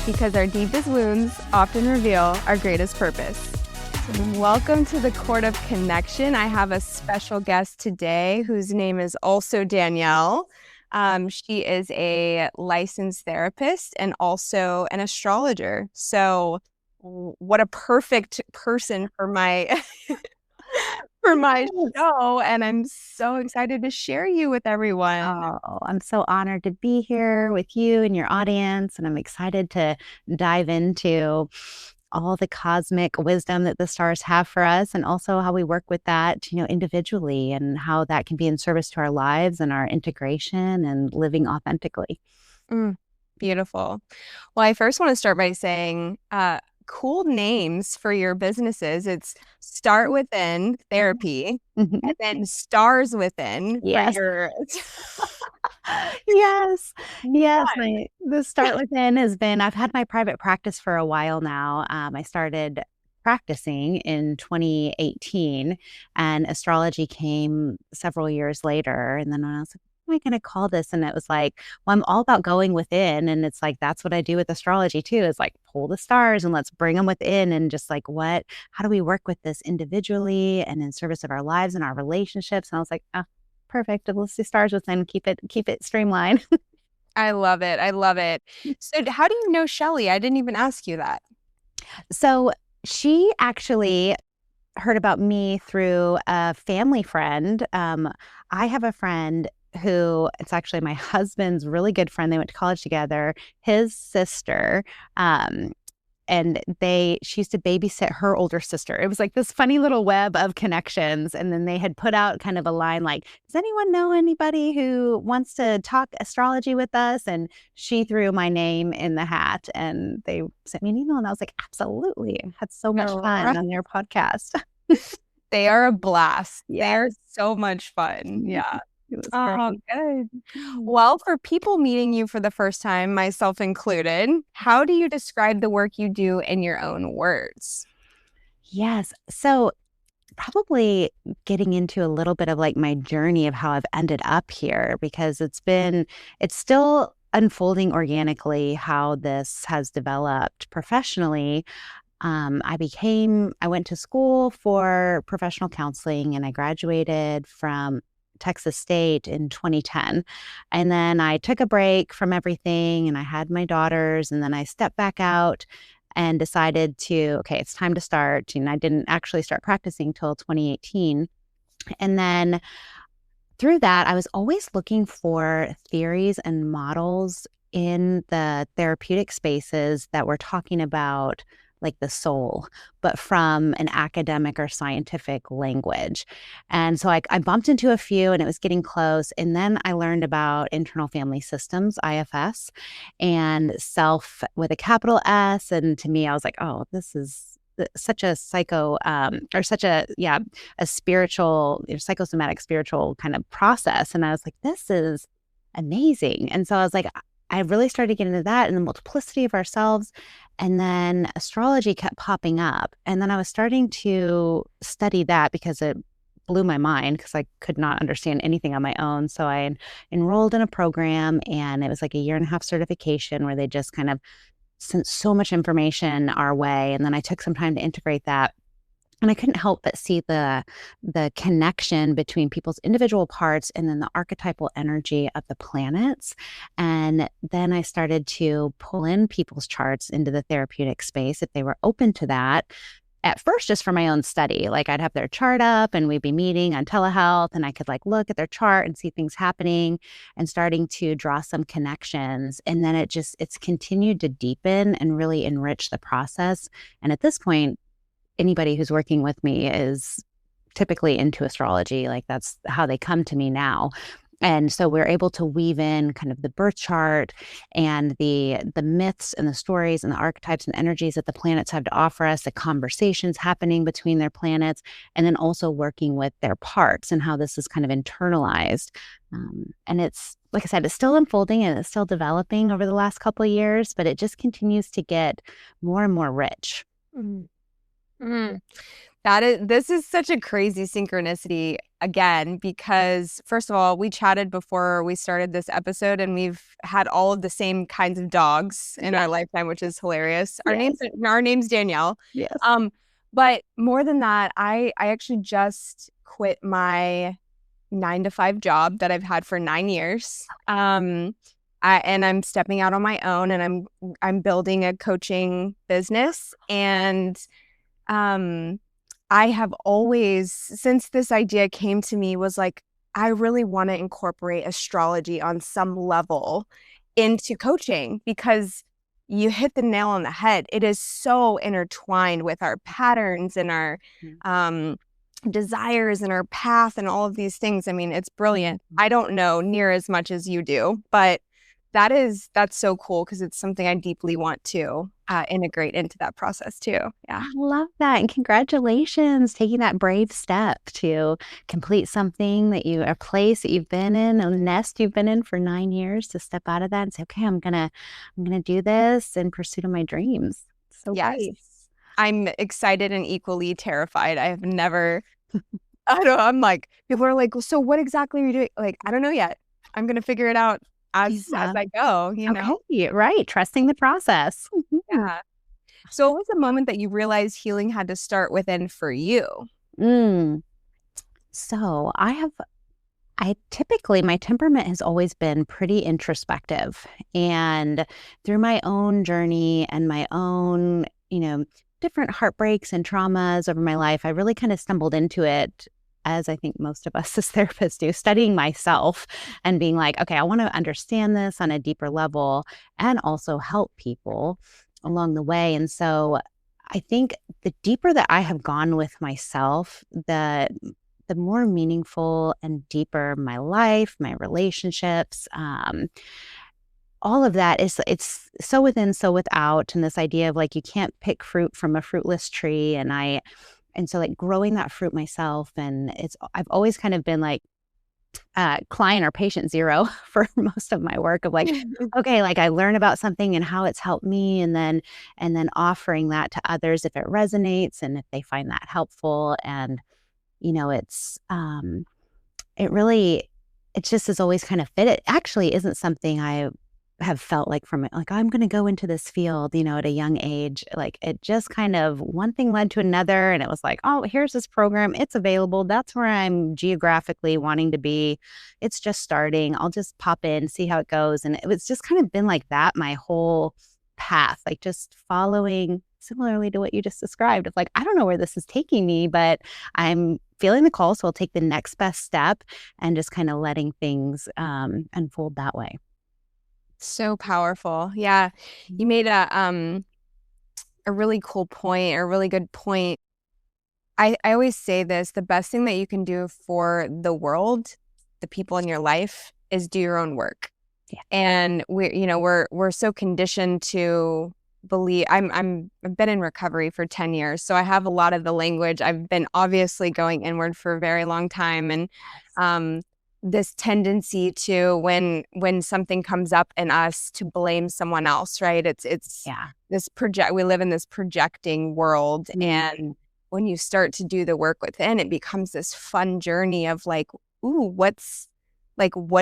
because our deepest wounds often reveal our greatest purpose. Welcome to the Court of Connection. I have a special guest today whose name is also Danielle. She is a licensed therapist and also an astrologer. So what a perfect person for my for my show, and I'm so excited to share you with everyone. Oh, I'm so honored to be here with you and your audience, and I'm excited to dive into all the cosmic wisdom that the stars have for us, and also how we work with that, individually, and how that can be in service to our lives and our integration and living authentically. Beautiful. Well, I first want to start by saying cool names for your businesses. It's Start Within Therapy and then Stars Within Yes. for your Yes. The Start Within has been, I've had my private practice for a while now. I started practicing in 2018, and astrology came several years later. And then I was like, what am I going to call this? And it was like, well, I'm all about going within. And it's like, that's what I do with astrology too, is like pull the stars and let's bring them within, and just like, how do we work with this individually and in service of our lives and our relationships? And I was like, perfect. Let's do stars within, keep it streamlined. I love it. I love it. So how do you know Shelly? I didn't even ask you that. So she actually heard about me through a family friend. I have a friend who, it's actually my husband's really good friend. They went to college together. His sister, and she used to babysit her older sister. It was like this funny little web of connections. And then they had put out kind of a line like, does anyone know anybody who wants to talk astrology with us? And she threw my name in the hat, and they sent me an email, and I was like, absolutely. I had so much fun on their podcast. They are a blast. Yes. They're so much fun. Yeah. It was Oh, great. good. Well, for people meeting you for the first time, myself included, how do you describe the work you do in your own words? Yes. So probably getting into a little bit of like my journey of how I've ended up here, because it's still unfolding organically how this has developed professionally. I went to school for professional counseling, and I graduated from Texas State in 2010. And then I took a break from everything, and I had my daughters, and then I stepped back out and decided okay, it's time to start. And I didn't actually start practicing till 2018. And then through that, I was always looking for theories and models in the therapeutic spaces that were talking about like the soul, but from an academic or scientific language. And so I bumped into a few, and it was getting close. And then I learned about internal family systems, IFS, and self with a capital S. And to me, I was like, oh, this is such a a spiritual, psychosomatic spiritual kind of process. And I was like, this is amazing. And so I was like, I really started getting into that and the multiplicity of ourselves. And then astrology kept popping up. And then I was starting to study that because it blew my mind, because I could not understand anything on my own. So I enrolled in a program, and it was like a 1.5-year certification where they just kind of sent so much information our way. And then I took some time to integrate that. And I couldn't help but see the connection between people's individual parts and then the archetypal energy of the planets. And then I started to pull in people's charts into the therapeutic space if they were open to that. At first, just for my own study, like I'd have their chart up and we'd be meeting on telehealth, and I could like look at their chart and see things happening and starting to draw some connections. And then it's continued to deepen and really enrich the process. And at this point, anybody who's working with me is typically into astrology. Like that's how they come to me now. And so we're able to weave in kind of the birth chart and the myths and the stories and the archetypes and energies that the planets have to offer us, the conversations happening between their planets, and then also working with their parts and how this is kind of internalized. And it's, like I said, it's still unfolding and it's still developing over the last couple of years, but it just continues to get more and more rich. This is such a crazy synchronicity again, because first of all, we chatted before we started this episode and we've had all of the same kinds of dogs in our lifetime, which is hilarious. Yes. Our name's Danielle. Yes. But more than that, I actually just quit my 9 to 5 job that I've had for 9 years. And I'm stepping out on my own, and I'm building a coaching business. And I have always, since this idea came to me, was like, I really want to incorporate astrology on some level into coaching, because you hit the nail on the head. It is so intertwined with our patterns and our desires and our path and all of these things. I mean, it's brilliant. I don't know near as much as you do, but that's so cool, because it's something I deeply want to integrate into that process too. Yeah. I love that. And congratulations, taking that brave step to complete something a place that you've been in, a nest you've been in for 9 years, to step out of that and say, okay, I'm gonna do this in pursuit of my dreams. So Yes. great. I'm excited and equally terrified. I have never, I'm like, people are like, well, so what exactly are you doing? Like, I don't know yet. I'm going to figure it out as I go, Okay, right. Trusting the process. Yeah. So what was the moment that you realized healing had to start within for you? So I typically, my temperament has always been pretty introspective, and through my own journey and my own, different heartbreaks and traumas over my life, I really kind of stumbled into it, as I think most of us as therapists do, studying myself and being like, okay, I want to understand this on a deeper level and also help people along the way. And so I think the deeper that I have gone with myself, the more meaningful and deeper my life, my relationships, all of that it's so within, so without. And this idea of like, you can't pick fruit from a fruitless tree. And so like growing that fruit myself, and I've always kind of been like client or patient zero for most of my work, of like, okay, like I learn about something and how it's helped me, and then offering that to others if it resonates and if they find that helpful. And it's it really, it just has always kind of fit. It actually isn't something I have felt like from it, like, I'm going to go into this field, at a young age. Like, it just kind of, one thing led to another. And it was like, oh, here's this program. It's available. That's where I'm geographically wanting to be. It's just starting. I'll just pop in, see how it goes. And it was just kind of been like that my whole path, like just following similarly to what you just described, of like, I don't know where this is taking me, but I'm feeling the call. So I'll take the next best step, and just kind of letting things unfold that way. So powerful. Yeah. You made a really cool point, or a really good point. I always say this, the best thing that you can do for the world, the people in your life, is do your own work. Yeah. And we're so conditioned to believe. I've been in recovery for 10 years, so I have a lot of the language. I've been obviously going inward for a very long time, and this tendency to, when something comes up in us, to blame someone else, right? It's this we live in this projecting world. And when you start to do the work within, it becomes this fun journey of like, ooh, what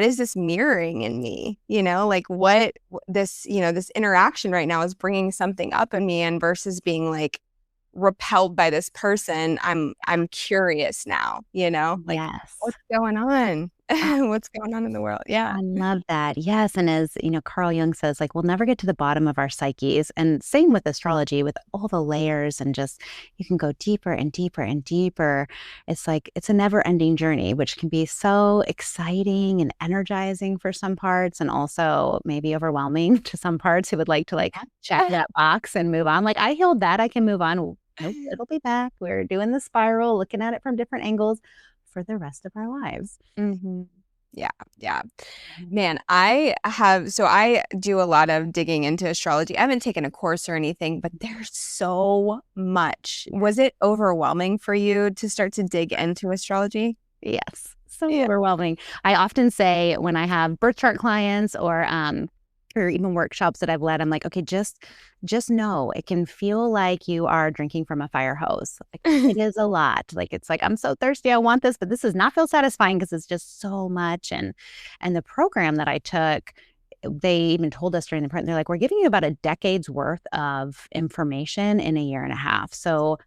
is this mirroring in me? Like, what this interaction right now is bringing something up in me, and versus being like repelled by this person, I'm curious now, like, Yes. what's going on? What's going on in the world? Yeah. I love that. Yes. And as Carl Jung says, like, we'll never get to the bottom of our psyches. And same with astrology, with all the layers, and just, you can go deeper and deeper and deeper. It's like, it's a never ending journey, which can be so exciting and energizing for some parts, and also maybe overwhelming to some parts who would like to check that box and move on. Like, I healed that, I can move on. Nope, it'll be back. We're doing the spiral, looking at it from different angles for the rest of our lives. Mm-hmm. Yeah. Man, I do a lot of digging into astrology. I haven't taken a course or anything, but there's so much. Was it overwhelming for you to start to dig into astrology? Yes. So overwhelming. I often say, when I have birth chart clients, or or even workshops that I've led, I'm like, okay, just know it can feel like you are drinking from a fire hose. Like, it is a lot. Like, it's like, I'm so thirsty, I want this, but this does not feel satisfying because it's just so much. And the program that I took, they even told us during the program, they're like, we're giving you about a decade's worth of information in a year and a half. So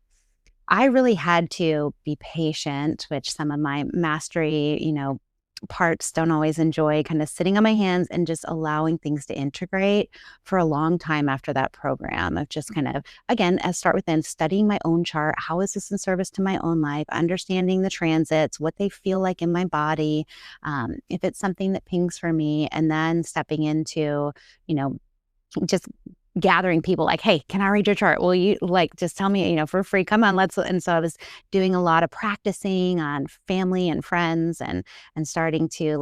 I really had to be patient, which some of my mastery, parts don't always enjoy, kind of sitting on my hands and just allowing things to integrate for a long time after that program of just kind of, again, as start within studying my own chart. How is this in service to my own life? Understanding the transits, what they feel like in my body, if it's something that pings for me, and then stepping into, just gathering people like, hey, can I read your chart? Will you just tell me, for free, come on, let's. And so I was doing a lot of practicing on family and friends and starting to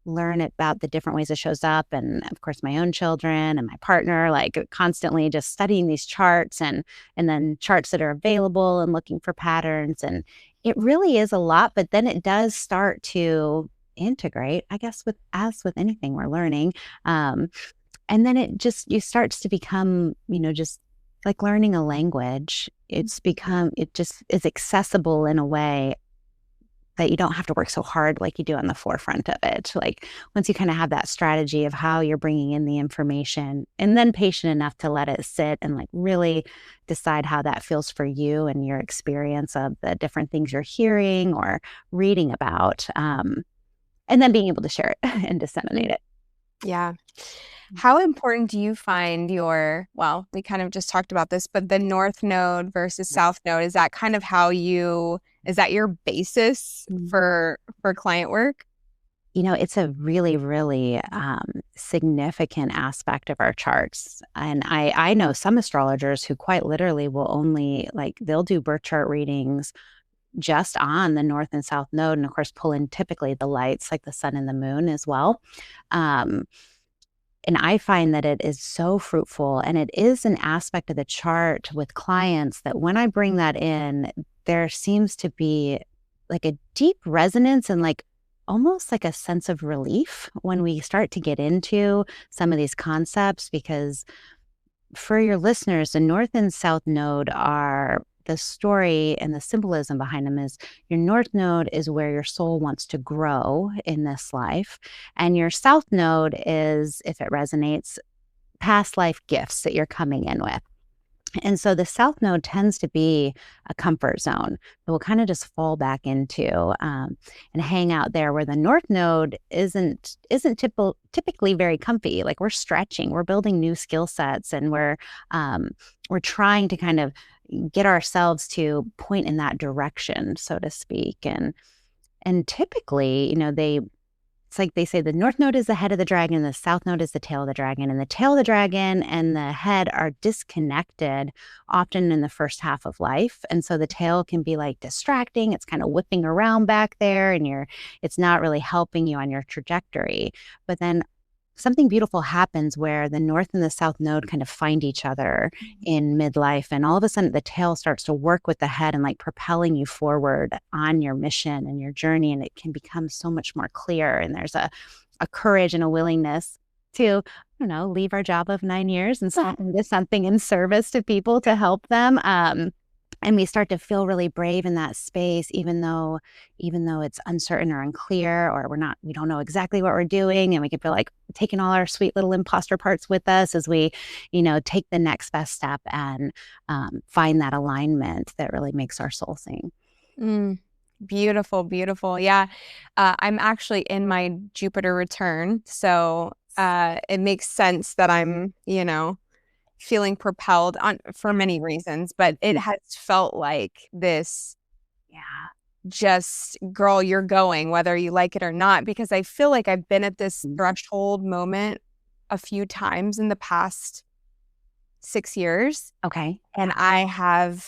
learn about the different ways it shows up. And of course, my own children and my partner, constantly just studying these charts and then charts that are available and looking for patterns. And it really is a lot, but then it does start to integrate, I guess, as with anything we're learning. And then it starts to become, just like learning a language. It just is accessible in a way that you don't have to work so hard like you do on the forefront of it. Like once you kind of have that strategy of how you're bringing in the information and then patient enough to let it sit and really decide how that feels for you and your experience of the different things you're hearing or reading about. And then being able to share it and disseminate it. Yeah. How important do you find well, we kind of just talked about this, but the North Node versus South Node, is that kind of is that your basis for client work? It's a really, really significant aspect of our charts. And I know some astrologers who quite literally will only, they'll do birth chart readings just on the North and South Node, and of course pull in typically the lights like the sun and the moon as well. And I find that it is so fruitful, and it is an aspect of the chart with clients that when I bring that in, there seems to be a deep resonance and almost a sense of relief when we start to get into some of these concepts, because for your listeners, the North and South Node are the story, and the symbolism behind them is your North Node is where your soul wants to grow in this life. And your South Node is, if it resonates, past life gifts that you're coming in with. And so the South Node tends to be a comfort zone that we'll kind of just fall back into and hang out there, where the North Node isn't typically very comfy. We're stretching, we're building new skill sets, and we're trying to kind of get ourselves to point in that direction, so to speak. And typically, it's like they say the North Node is the head of the dragon, the South Node is the tail of the dragon. And the tail of the dragon and the head are disconnected often in the first half of life. And so the tail can be distracting. It's kind of whipping around back there, and it's not really helping you on your trajectory. But then something beautiful happens where the North and the South Node kind of find each other in midlife. And all of a sudden the tail starts to work with the head and propelling you forward on your mission and your journey. And it can become so much more clear. And there's a courage and a willingness to, leave our job of 9 years and step into something in service to people to help them. And we start to feel really brave in that space, even though it's uncertain or unclear, or we don't know exactly what we're doing. And we can feel like taking all our sweet little imposter parts with us as we, take the next best step and find that alignment that really makes our soul sing. Beautiful, beautiful. Yeah. I'm actually in my Jupiter return. So it makes sense that I'm, feeling propelled for many reasons, but it has felt like this, just girl, you're going, whether you like it or not, because I feel like I've been at this threshold moment a few times in the past 6 years. Okay. And I have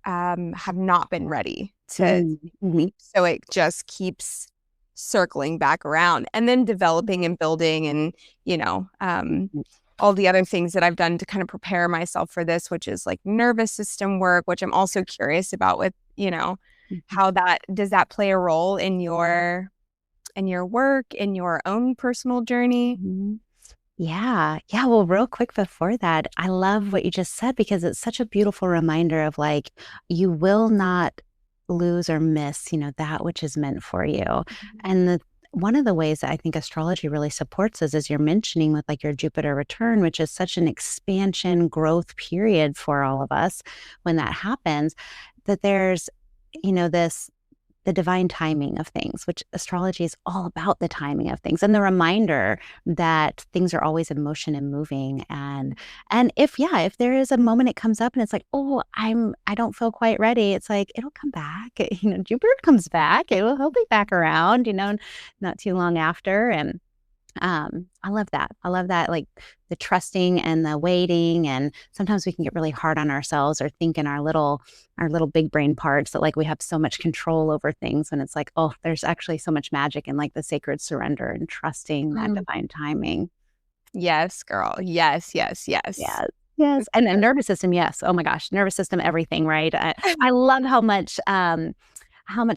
not been ready to, so it just keeps circling back around, and then developing and building and, all the other things that I've done to kind of prepare myself for this, which is nervous system work, which I'm also curious about with, how does that play a role in your work, in your own personal journey? Yeah. Yeah. Well, real quick before that, I love what you just said because it's such a beautiful reminder of like, you will not lose or miss, that which is meant for you. And one of the ways that I think astrology really supports us, as you're mentioning with like your Jupiter return, which is such an expansion growth period for all of us when that happens, that there's, this the divine timing of things, which astrology is all about the timing of things and the reminder that things are always in motion and moving. And if there is a moment it comes up and it's like, oh, I don't feel quite ready, it's like it'll come back. Jupiter comes back. He'll be back around, not too long after. And I love that. I love that, like the trusting and the waiting. And sometimes we can get really hard on ourselves or think in our little big brain parts that like we have so much control over things. And it's like, oh, there's actually so much magic in like the sacred surrender and trusting that divine timing. Yes, girl. Yes, yes, yes. Yes. Yes. And the nervous system. Yes. Oh my gosh. Nervous system, everything, right? I love how much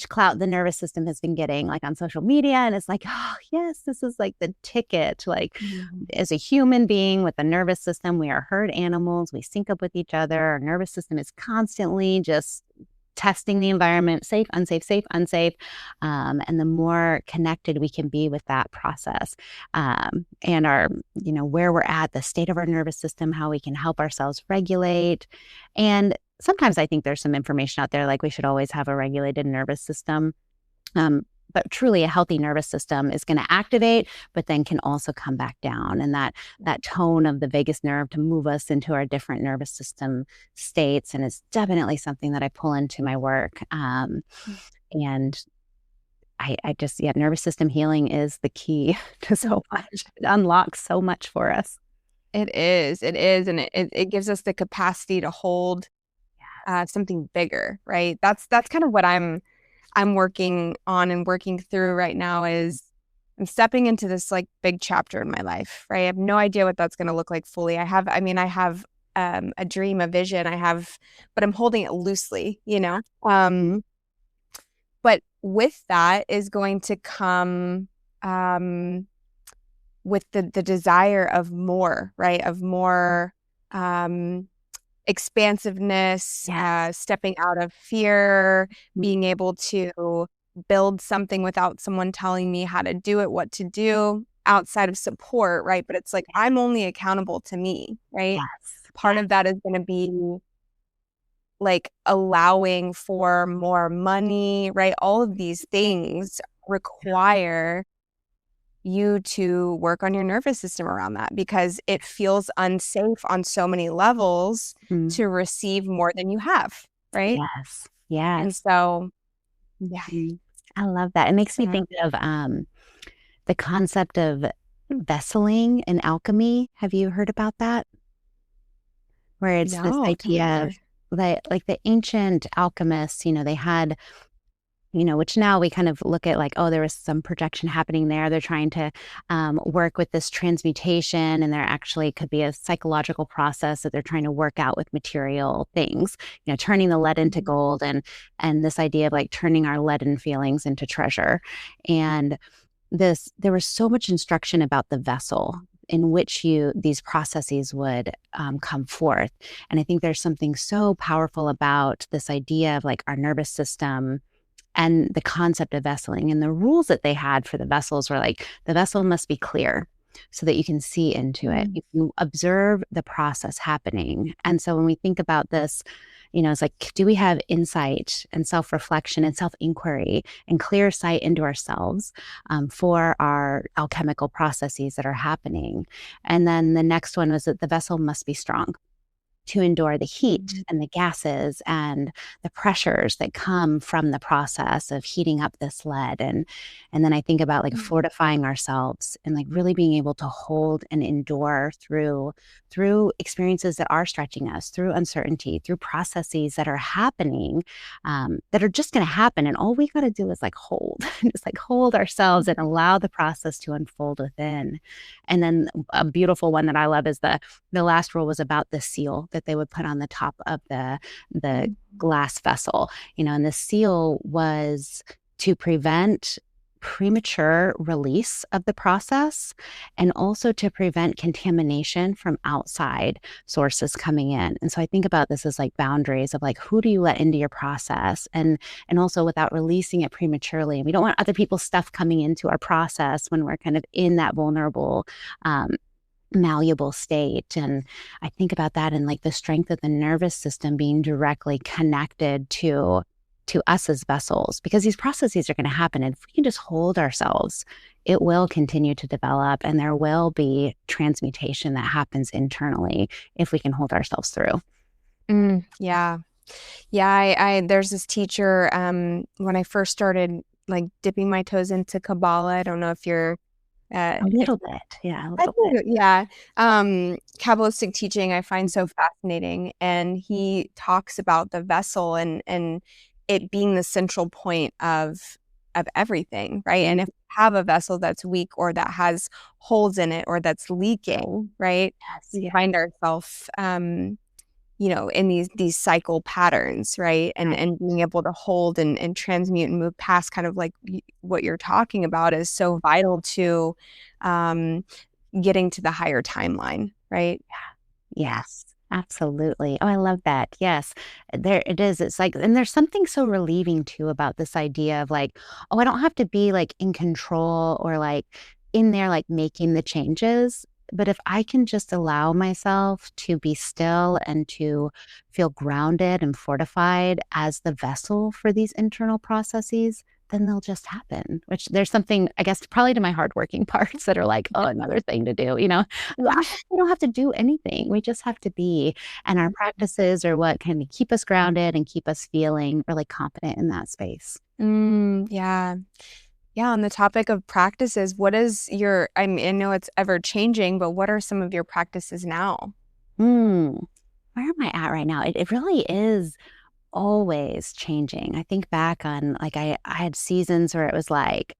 clout the nervous system has been getting like on social media. And it's like, oh, yes, this is like the ticket. Like as a human being with a nervous system, we are herd animals. We sync up with each other. Our nervous system is constantly just testing the environment, safe, unsafe, safe, unsafe. And the more connected we can be with that process and where we're at, the state of our nervous system, how we can help ourselves regulate. And sometimes I think there's some information out there like we should always have a regulated nervous system. But truly a healthy nervous system is going to activate, but then can also come back down. And that tone of the vagus nerve to move us into our different nervous system states. And it's definitely something that I pull into my work. And I just, nervous system healing is the key to so much. It unlocks so much for us. It is. It is. And it gives us the capacity to hold something bigger, right? That's kind of what I'm working on and working through right now is I'm stepping into this like big chapter in my life, right? I have no idea what that's going to look like fully. I have a dream, a vision, but I'm holding it loosely, but with that is going to come, with the desire of more, right? Of more, expansiveness, stepping out of fear, being able to build something without someone telling me how to do it, what to do outside of support, right? But it's like, I'm only accountable to me, right? Yes. Part of that is going to be like allowing for more money, right? All of these things require you to work on your nervous system around that because it feels unsafe on so many levels to receive more than you have, right? Yes. Yes. And so, yeah. I love that. It makes me think of the concept of vesseling in alchemy. Have you heard about that? Where it's this idea of like the ancient alchemists, they had which now we kind of look at like, oh, there was some projection happening there. They're trying to work with this transmutation, and there actually could be a psychological process that they're trying to work out with material things, turning the lead into gold and this idea of like turning our leaden feelings into treasure. And there was so much instruction about the vessel in which these processes would come forth. And I think there's something so powerful about this idea of like our nervous system and the concept of vesseling. And the rules that they had for the vessels were like, the vessel must be clear so that you can see into it. You can observe the process happening. And so when we think about this, it's like, do we have insight and self-reflection and self-inquiry and clear sight into ourselves for our alchemical processes that are happening? And then the next one was that the vessel must be strong to endure the heat and the gases and the pressures that come from the process of heating up this lead. And then I think about like fortifying ourselves and like really being able to hold and endure through experiences that are stretching us, through uncertainty, through processes that are happening, that are just going to happen. And all we got to do is like hold, just like hold ourselves and allow the process to unfold within. And then a beautiful one that I love is the last rule was about the seal that they would put on the top of the glass vessel, and the seal was to prevent premature release of the process and also to prevent contamination from outside sources coming in. And so I think about this as like boundaries of like who do you let into your process and also without releasing it prematurely. And we don't want other people's stuff coming into our process when we're kind of in that vulnerable malleable state. And I think about that and like the strength of the nervous system being directly connected to us as vessels, because these processes are going to happen. And if we can just hold ourselves, it will continue to develop and there will be transmutation that happens internally if we can hold ourselves through. Yeah. Yeah. I there's this teacher, when I first started like dipping my toes into Kabbalah. I don't know if you're A little bit. Yeah, a I little bit. do, yeah. Kabbalistic teaching I find so fascinating, and he talks about the vessel and it being the central point of everything, right? And if you have a vessel that's weak or that has holes in it or that's leaking, right? Yes, We yeah. find ourselves in these cycle patterns, right? And being able to hold and transmute and move past kind of like what you're talking about is so vital to getting to the higher timeline, right? Yes, absolutely. Oh, I love that. Yes, there it is. It's like, and there's something so relieving too about this idea of like, oh, I don't have to be like in control or like in there, like making the changes. But if I can just allow myself to be still and to feel grounded and fortified as the vessel for these internal processes, then they'll just happen, which there's something, I guess, probably to my hardworking parts that are like, oh, another thing to do, you know? Yeah. We don't have to do anything. We just have to be. And our practices are what kind of keep us grounded and keep us feeling really confident in that space. Yeah. Yeah. On the topic of practices, what is I mean, I know it's ever changing, but what are some of your practices now? Hmm. Where am I at right now? It really is always changing. I think back on like I had seasons where it was like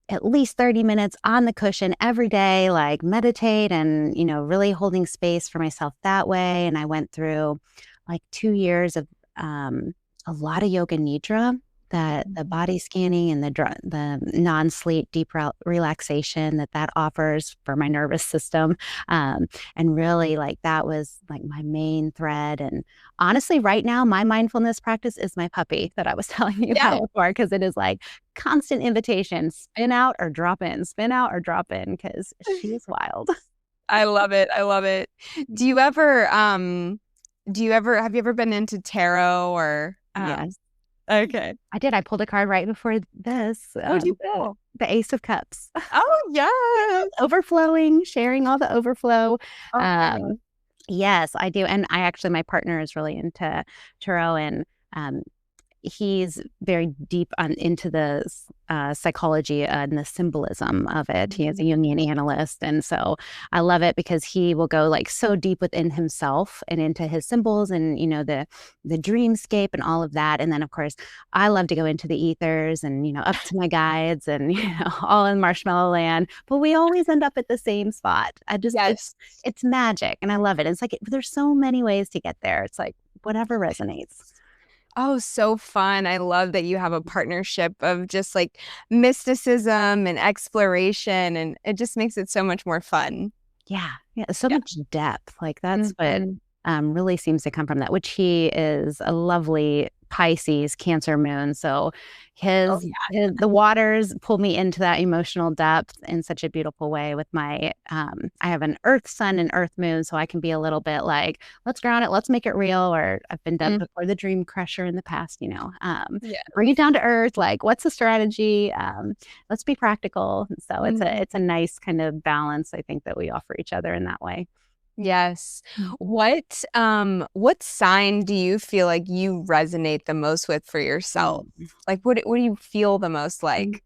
at least 30 minutes on the cushion every day, like meditate and, really holding space for myself that way. And I went through like 2 years of a lot of yoga nidra, that the body scanning and the non-sleep deep relaxation that offers for my nervous system. And really like that was like my main thread. And honestly, right now, my mindfulness practice is my puppy that I was telling you Yeah. about before, because it is like constant invitation, spin out or drop in, spin out or drop in, because she's wild. I love it. I love it. Have you ever been into tarot or Yes, okay. I did. I pulled a card right before this, What'd you pull? the Ace of Cups. Oh, yes. Overflowing, sharing all the overflow. Oh my God. Um, yes, I do. And my partner is really into tarot, and um, he's very deep into the psychology and the symbolism of it. He is a Jungian analyst. And so I love it because he will go like so deep within himself and into his symbols and, the dreamscape and all of that. And then, of course, I love to go into the ethers and, up to my guides and, all in marshmallow land. But we always end up at the same spot. Yes. It's magic. And I love it. It's like, there's so many ways to get there. It's like whatever resonates. Oh, so fun. I love that you have a partnership of just like mysticism and exploration, and it just makes it so much more fun. Yeah, yeah, so Yeah. much depth, like, that's what, Mhm. really seems to come from that, which he is a lovely Pisces Cancer moon, so Oh, the waters pull me into that emotional depth in such a beautiful way with my, I have an Earth Sun and Earth Moon, so I can be a little bit like, "Let's ground it, let's make it real," or I've been dubbed yeah. before the dream crusher in the past, Yeah. bring it down to earth, like, what's the strategy? Let's be practical, so Mhm. it's a nice kind of balance, I think, that we offer each other in that way. Yes. What sign do you feel like you resonate the most with for yourself? Mm. Like what do you feel the most Mm. like?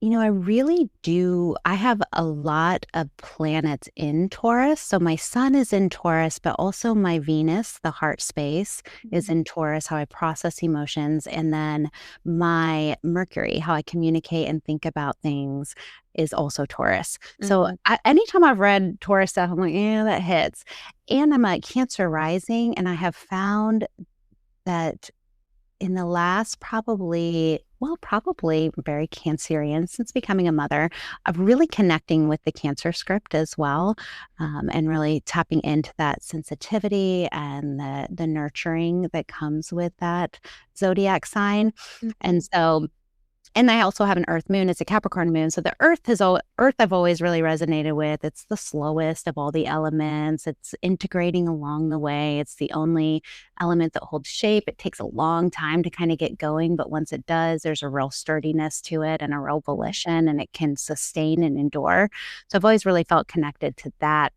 I really do. I have a lot of planets in Taurus. So my sun is in Taurus, but also my Venus, the heart space, is in Taurus, how I process emotions. And then my Mercury, how I communicate and think about things, is also Taurus. So Mhm. anytime I've read Taurus stuff, I'm like, yeah, that hits. And I'm a Cancer rising, and I have found that in the last probably very Cancerian since becoming a mother, of really connecting with the Cancer script as well, and really tapping into that sensitivity and the nurturing that comes with that zodiac sign. And so and I also have an Earth moon. It's a Capricorn moon. So the Earth I've always really resonated with. It's the slowest of all the elements. It's integrating along the way. It's the only element that holds shape. It takes a long time to kind of get going, but once it does, there's a real sturdiness to it and a real volition, and it can sustain and endure. So I've always really felt connected to that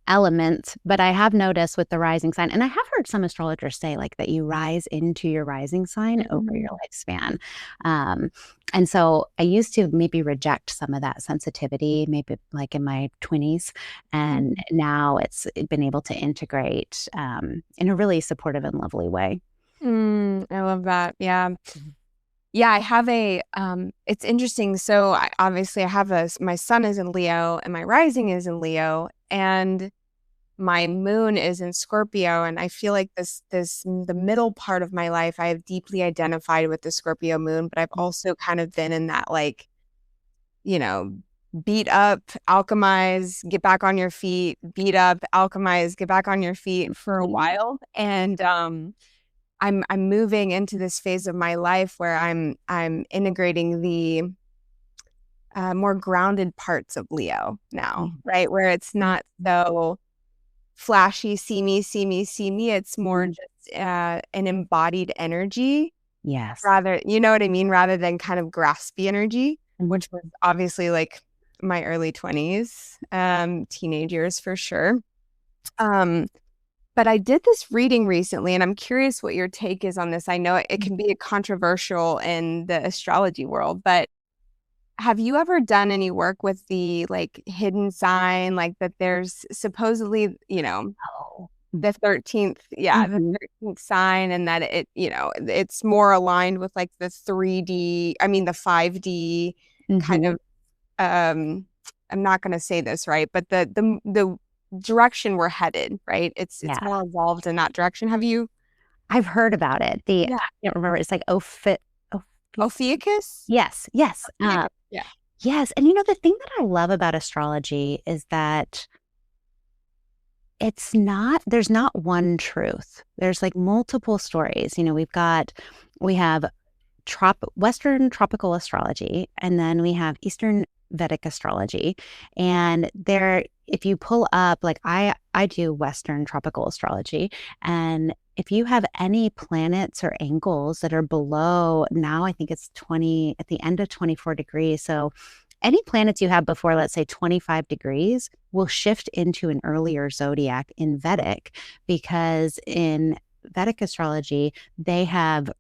element. But I have noticed with the rising sign, and I have heard some astrologers say like that you rise into your rising sign over your lifespan. And so I used to maybe reject some of that sensitivity, maybe like in my 20s. And now it's been able to integrate in a really supportive and lovely way. I love that. Yeah. Yeah, I have it's interesting. So obviously I have my sun is in Leo and my rising is in Leo, and my moon is in Scorpio. And I feel like the middle part of my life, I have deeply identified with the Scorpio moon, but I've also kind of been in that, like, beat up, alchemize, get back on your feet, beat up, alchemize, get back on your feet for a while. And, I'm moving into this phase of my life where I'm integrating the more grounded parts of Leo now, right? Where it's not so flashy, see me, see me, see me. It's more just an embodied energy. Yes. Rather, you know what I mean? Rather than kind of graspy energy, which was obviously like my early 20s, teenage years for sure. But I did this reading recently, and I'm curious what your take is on this. I know it can be controversial in the astrology world, but have you ever done any work with the like hidden sign, like that there's supposedly, the 13th, the 13th sign, and that it's more aligned with like the 5D kind of, I'm not going to say this right, but the direction we're headed, right? It's more evolved in that direction. Have you? I've heard about it. I can't remember. It's like Ophiuchus? Yes. Yes. Yes. And the thing that I love about astrology is that there's not one truth. There's like multiple stories. We have Western tropical astrology, and then we have Eastern Vedic astrology. And if you pull up, like I do Western tropical astrology, and if you have any planets or angles that are below, now I think it's at the end of 24 degrees. So any planets you have before, let's say 25 degrees, will shift into an earlier zodiac in Vedic, because in Vedic astrology, they have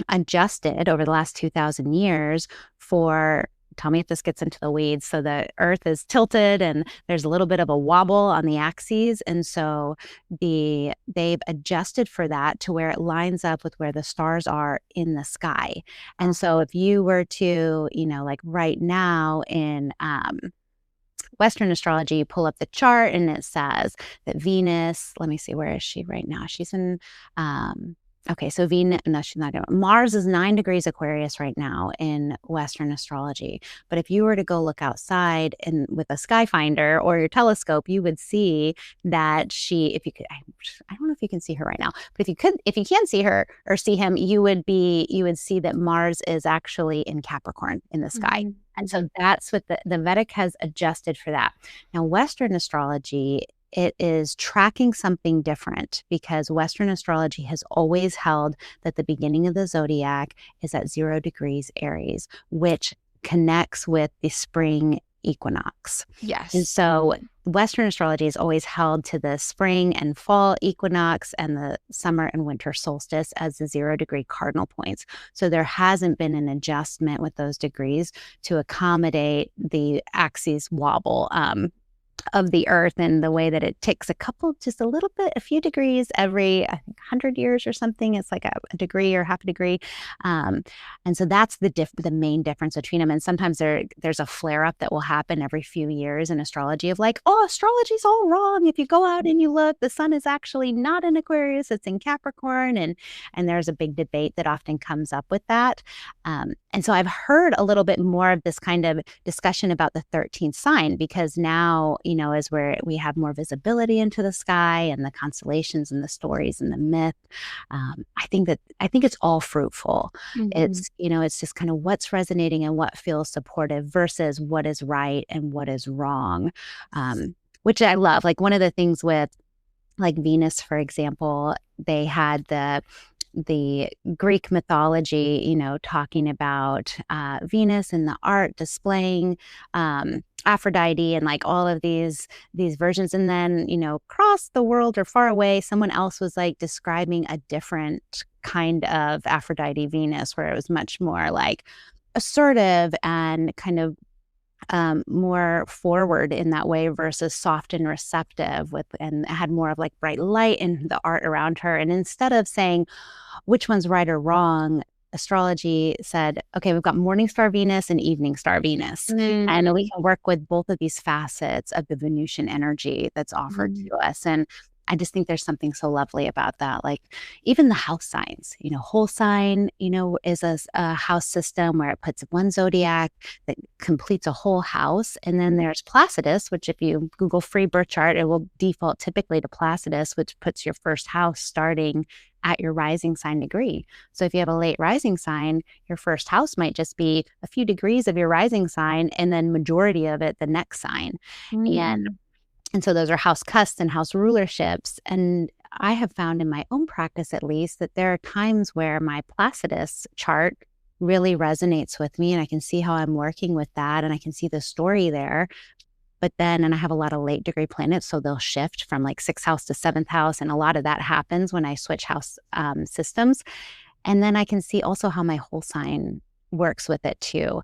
adjusted over the last 2,000 years tell me if this gets into the weeds. So the Earth is tilted and there's a little bit of a wobble on the axes. And so they've adjusted for that to where it lines up with where the stars are in the sky. And so if you were to, like right now in Western astrology, you pull up the chart and it says that Venus, let me see, where is she right now? She's in, okay, so Venus, no, she's not. Mars is 9 degrees Aquarius right now in Western astrology. But if you were to go look outside with a sky finder or your telescope, you would see that if you could, I don't know if you can see her right now, but if you can see her or see him, you would see that Mars is actually in Capricorn in the sky. And so that's what the Vedic has adjusted for that. Now, Western astrology, it is tracking something different, because Western astrology has always held that the beginning of the zodiac is at 0 degrees Aries, which connects with the spring equinox. Yes. And so Western astrology has always held to the spring and fall equinox and the summer and winter solstice as the 0 degree cardinal points. So there hasn't been an adjustment with those degrees to accommodate the axis wobble. of the earth and the way that it ticks just a few degrees every, I think, 100 years or something. It's like a degree or half a degree. Um, and so that's the main difference between them. And sometimes there's a flare up that will happen every few years in astrology of like, oh, astrology's all wrong. If you go out and you look, the sun is actually not in Aquarius, it's in Capricorn. And there's a big debate that often comes up with that. And so I've heard a little bit more of this kind of discussion about the 13th sign, because now, as we have more visibility into the sky and the constellations and the stories and the myth, I think it's all fruitful. It's just kind of what's resonating and what feels supportive versus what is right and what is wrong, which I love. Like one of the things with like Venus, for example, they had the Greek mythology, talking about Venus and the art displaying Aphrodite and like all of these versions. And then, across the world or far away, someone else was like describing a different kind of Aphrodite Venus, where it was much more like assertive and kind of more forward in that way versus soft and receptive and had more of like bright light in the art around her. And instead of saying which one's right or wrong, astrology said, okay, we've got morning star Venus and evening star Venus. And we can work with both of these facets of the Venusian energy that's offered to us. And I just think there's something so lovely about that. Like even the house signs, whole sign, is a house system where it puts one zodiac that completes a whole house. And then there's Placidus, which if you Google free birth chart, it will default typically to Placidus, which puts your first house starting at your rising sign degree. So if you have a late rising sign, your first house might just be a few degrees of your rising sign and then majority of it the next sign. And so those are house cusps and house rulerships. And I have found in my own practice, at least, that there are times where my Placidus chart really resonates with me and I can see how I'm working with that and I can see the story there. But then, and I have a lot of late degree planets, so they'll shift from like 6th house to 7th house. And a lot of that happens when I switch house systems. And then I can see also how my whole sign works with it too.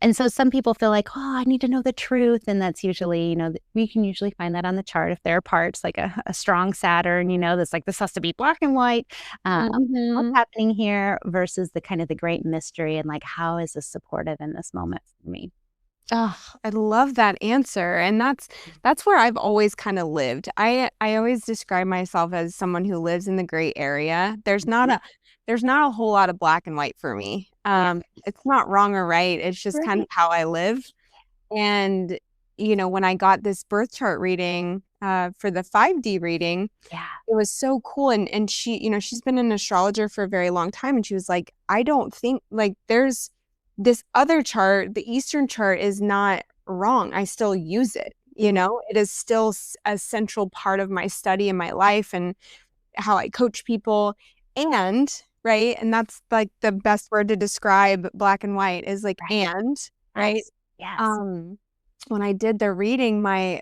And so some people feel like, oh, I need to know the truth. And that's usually, we can usually find that on the chart if there are parts like a strong Saturn, that's like, this has to be black and white. What's happening here versus the kind of the great mystery and like, how is this supportive in this moment for me? Oh, I love that answer. And that's where I've always kind of lived. I always describe myself as someone who lives in the gray area. There's not a whole lot of black and white for me. It's not wrong or right. It's just kind of how I live. And, when I got this birth chart reading for the 5D reading, it was so cool. And she, she's been an astrologer for a very long time. And she was like, I don't think like there's this other chart, the Eastern chart is not wrong. I still use it. It is still a central part of my study in my life and how I coach people. And right. And that's like the best word to describe black and white is like, right. Yes. When I did the reading, my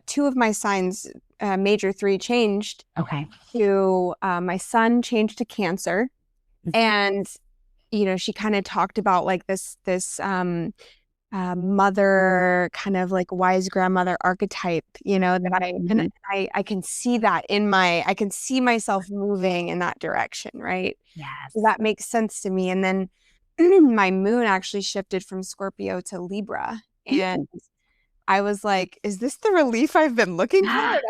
two of my signs, major 3 changed. Okay. To my son changed to Cancer. And she kind of talked about like this mother kind of like wise grandmother archetype, that I can see that I can see myself moving in that direction, right? Yes. So that makes sense to me. And then my moon actually shifted from Scorpio to Libra. And I was like, is this the relief I've been looking for?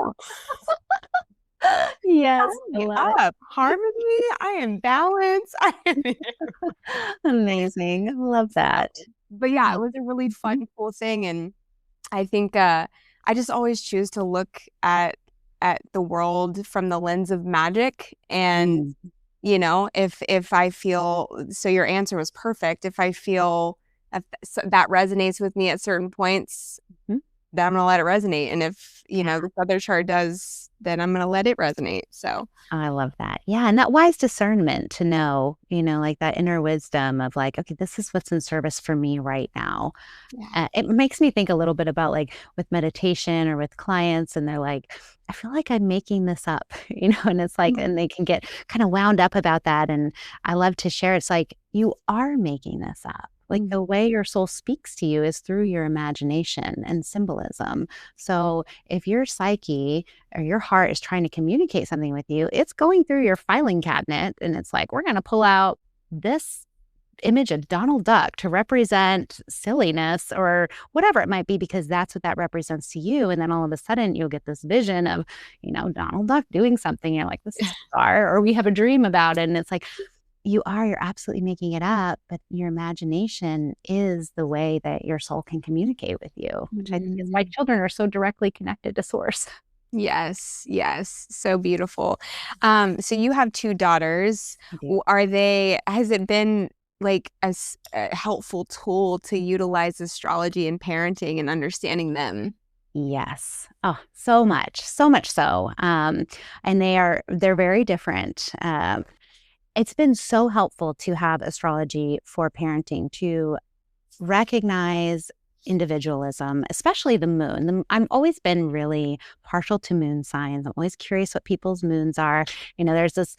Yes. Up. Harmony. I am balanced. Amazing. I love that. But yeah, it was a really fun, cool thing. And I think I just always choose to look at the world from the lens of magic. And, if I feel, so your answer was perfect. If I feel that resonates with me at certain points, then I'm going to let it resonate. And if, this other chart does, then I'm going to let it resonate. So I love that. Yeah. And that wise discernment to know, like that inner wisdom of like, okay, this is what's in service for me right now. Yeah. It makes me think a little bit about like with meditation or with clients, and they're like, I feel like I'm making this up, and it's like, and they can get kind of wound up about that. And I love to share. It's like, you are making this up. Like the way your soul speaks to you is through your imagination and symbolism. So if your psyche or your heart is trying to communicate something with you, it's going through your filing cabinet and it's like, we're going to pull out this image of Donald Duck to represent silliness or whatever it might be, because that's what that represents to you. And then all of a sudden you'll get this vision of, Donald Duck doing something. You're like, this is bizarre. Or we have a dream about it. And it's like, you're absolutely making it up, but your imagination is the way that your soul can communicate with you, which I think is why children are so directly connected to source. Yes, yes. So beautiful. So you have 2 daughters. Has it been like a helpful tool to utilize astrology in parenting and understanding them? Yes. Oh, so much so. And they're very different. It's been so helpful to have astrology for parenting, to recognize individualism, especially the moon. I've always been really partial to moon signs. I'm always curious what people's moons are. There's this,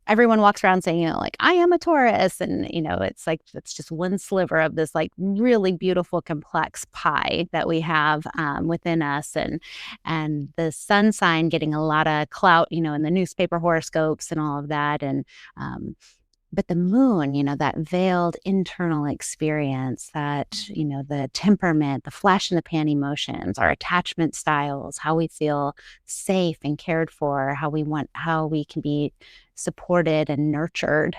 everyone walks around saying, like, I am a Taurus. And, it's like, it's just one sliver of this like really beautiful, complex pie that we have within us. And the sun sign getting a lot of clout, in the newspaper horoscopes and all of that. And, but the moon, that veiled internal experience, that, the temperament, the flash in the pan emotions, our attachment styles, how we feel safe and cared for, how we can be supported and nurtured.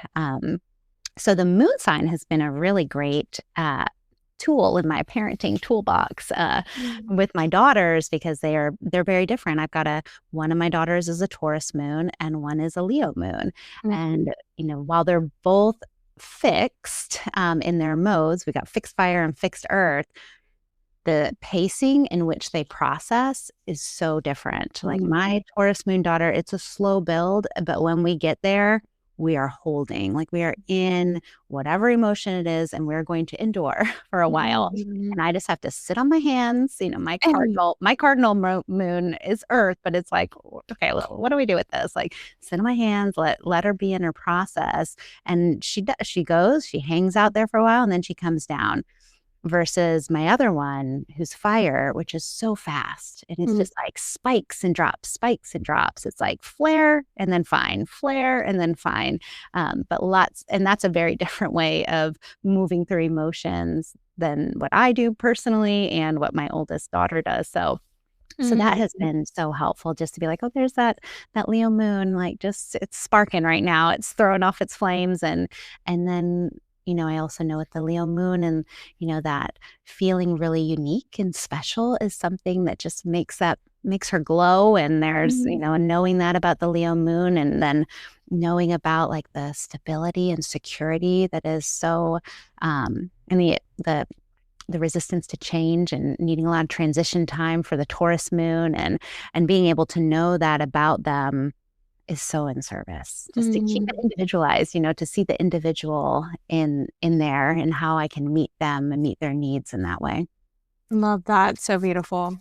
So the moon sign has been a really great tool in my parenting toolbox with my daughters, because they're very different. I've got one of my daughters is a Taurus moon and one is a Leo moon. And, while they're both fixed in their modes, we got fixed fire and fixed earth, the pacing in which they process is so different. Like my Taurus moon daughter, it's a slow build, but when we get there, we are holding, like we are in whatever emotion it is, and we're going to endure for a while. And I just have to sit on my hands. My cardinal moon is earth, but it's like, okay, well, what do we do with this? Like, sit on my hands, let her be in her process. And she hangs out there for a while, and then she comes down. Versus my other one, who's fire, which is so fast. And it's just like spikes and drops, spikes and drops. It's like flare and then fine, flare and then fine. And that's a very different way of moving through emotions than what I do personally and what my oldest daughter does. So that has been so helpful, just to be like, oh, there's that Leo moon, like just it's sparking right now. It's throwing off its flames. And then I also know with the Leo moon and, that feeling really unique and special is something that just makes her glow. And there's, and knowing that about the Leo moon, and then knowing about like the stability and security that is so, and the resistance to change and needing a lot of transition time for the Taurus moon, and being able to know that about them is so in service, just to keep it individualized, to see the individual in there and how I can meet them and meet their needs in that way. Love that. So beautiful.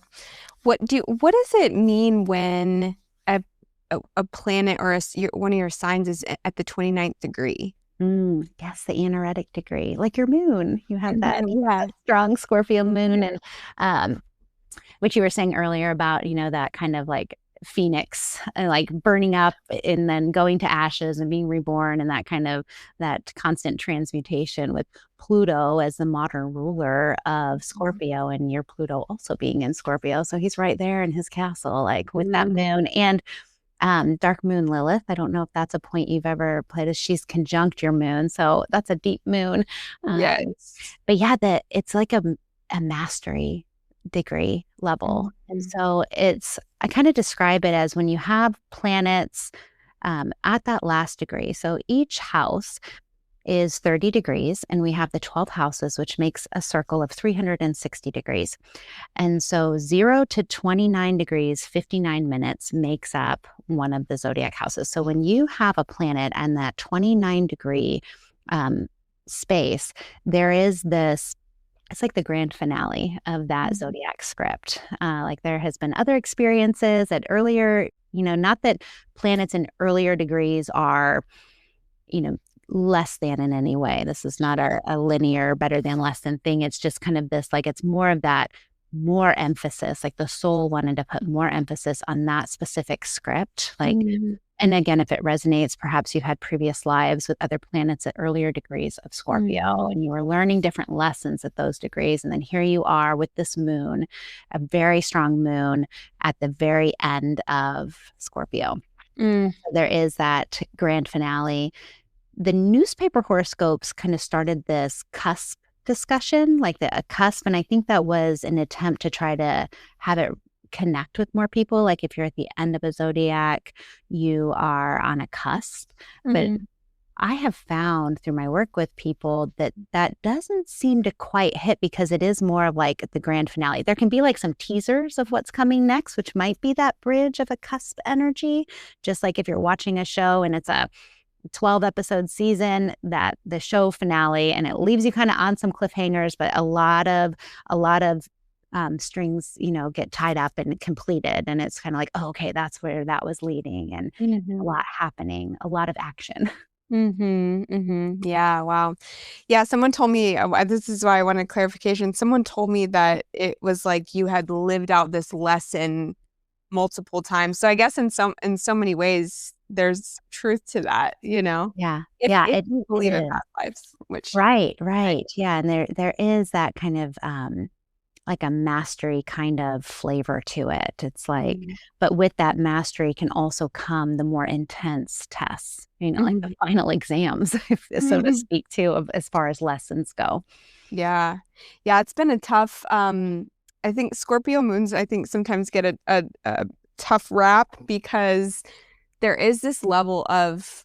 What does it mean when a planet or one of your signs is at the 29th degree? Yes, the anaretic degree, like your moon. You have that strong Scorpio moon, and which you were saying earlier about, that kind of like phoenix, like burning up and then going to ashes and being reborn, and that constant transmutation, with Pluto as the modern ruler of Scorpio, and your Pluto also being in Scorpio. So he's right there in his castle, like with that moon. And dark moon Lilith, I don't know if that's a point you've ever played, as she's conjunct your moon. So that's a deep moon. Yes. But yeah, it's like a mastery degree level. And so I kind of describe it as when you have planets at that last degree. So each house is 30 degrees, and we have the 12 houses, which makes a circle of 360 degrees. And so 0 to 29 degrees, 59 minutes makes up one of the zodiac houses. So when you have a planet and that 29 degree space, there is this, it's like the grand finale of that zodiac script. Like there has been other experiences at earlier, not that planets in earlier degrees are, less than in any way. This is not a linear better than less than thing. It's just kind of this, like, it's more of that, more emphasis, like the soul wanted to put more emphasis on that specific script. Like, Mm, and again, if it resonates, perhaps you had previous lives with other planets at earlier degrees of Scorpio, mm, and you were learning different lessons at those degrees. And then here you are with this moon, a very strong moon at the very end of Scorpio. mm, There is that grand finale. The newspaper horoscopes kind of started this cusp discussion, like a cusp. And I think that was an attempt to try to have it connect with more people. Like if you're at the end of a zodiac, you are on a cusp. But mhm, I have found through my work with people that that doesn't seem to quite hit, because it is more of like the grand finale. There can be like some teasers of what's coming next, which might be that bridge of a cusp energy. Just like if you're watching a show and it's a 12 episode season, that the show finale, and it leaves you kind of on some cliffhangers, but a lot of strings, get tied up and completed. And it's kind of like, oh, okay, that's where that was leading, and a mhm, lot happening, a lot of action. mhm, mhm. Yeah, wow. Yeah, someone told me, this is why I wanted clarification. Someone told me that it was like you had lived out this lesson multiple times. So I guess in so many ways, there's truth to that, you know? Yeah. Yeah, If it you believe in is. past lives, which Right, I right. Yeah, and there is that kind of, like a mastery kind of flavor to it. It's like, mm, but with that mastery can also come the more intense tests, like the mhm. final exams, if so to speak, too, of as far as lessons go. Yeah. Yeah, it's been a tough, I think Scorpio moons, I think sometimes get a tough rap because there is this level of,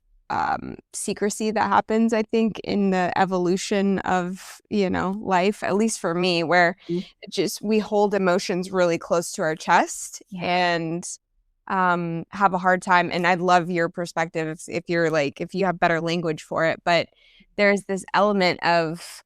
secrecy that happens, I think, in the evolution of, life, at least for me, where Mm. it just we hold emotions really close to our chest Yeah. and, have a hard time, and I'd love your perspective if you're like if you have better language for it, but there's this element of,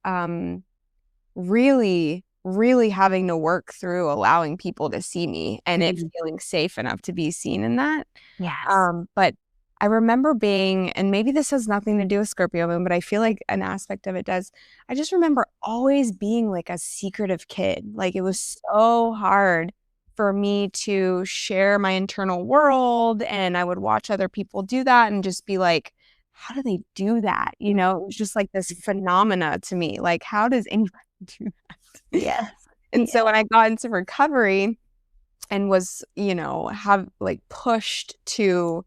really, really having to work through allowing people to see me and it Mhm. feeling safe enough to be seen in that. Yes. But I remember being, and maybe this has nothing to do with Scorpio moon, but I feel like an aspect of it does. I just remember always being like a secretive kid. Like it was so hard for me to share my internal world. And I would watch other people do that and just be like, how do they do that? It was just like this phenomena to me. Like, how does anybody do that? Yes. And so Yeah. when I got into recovery and was, have like pushed to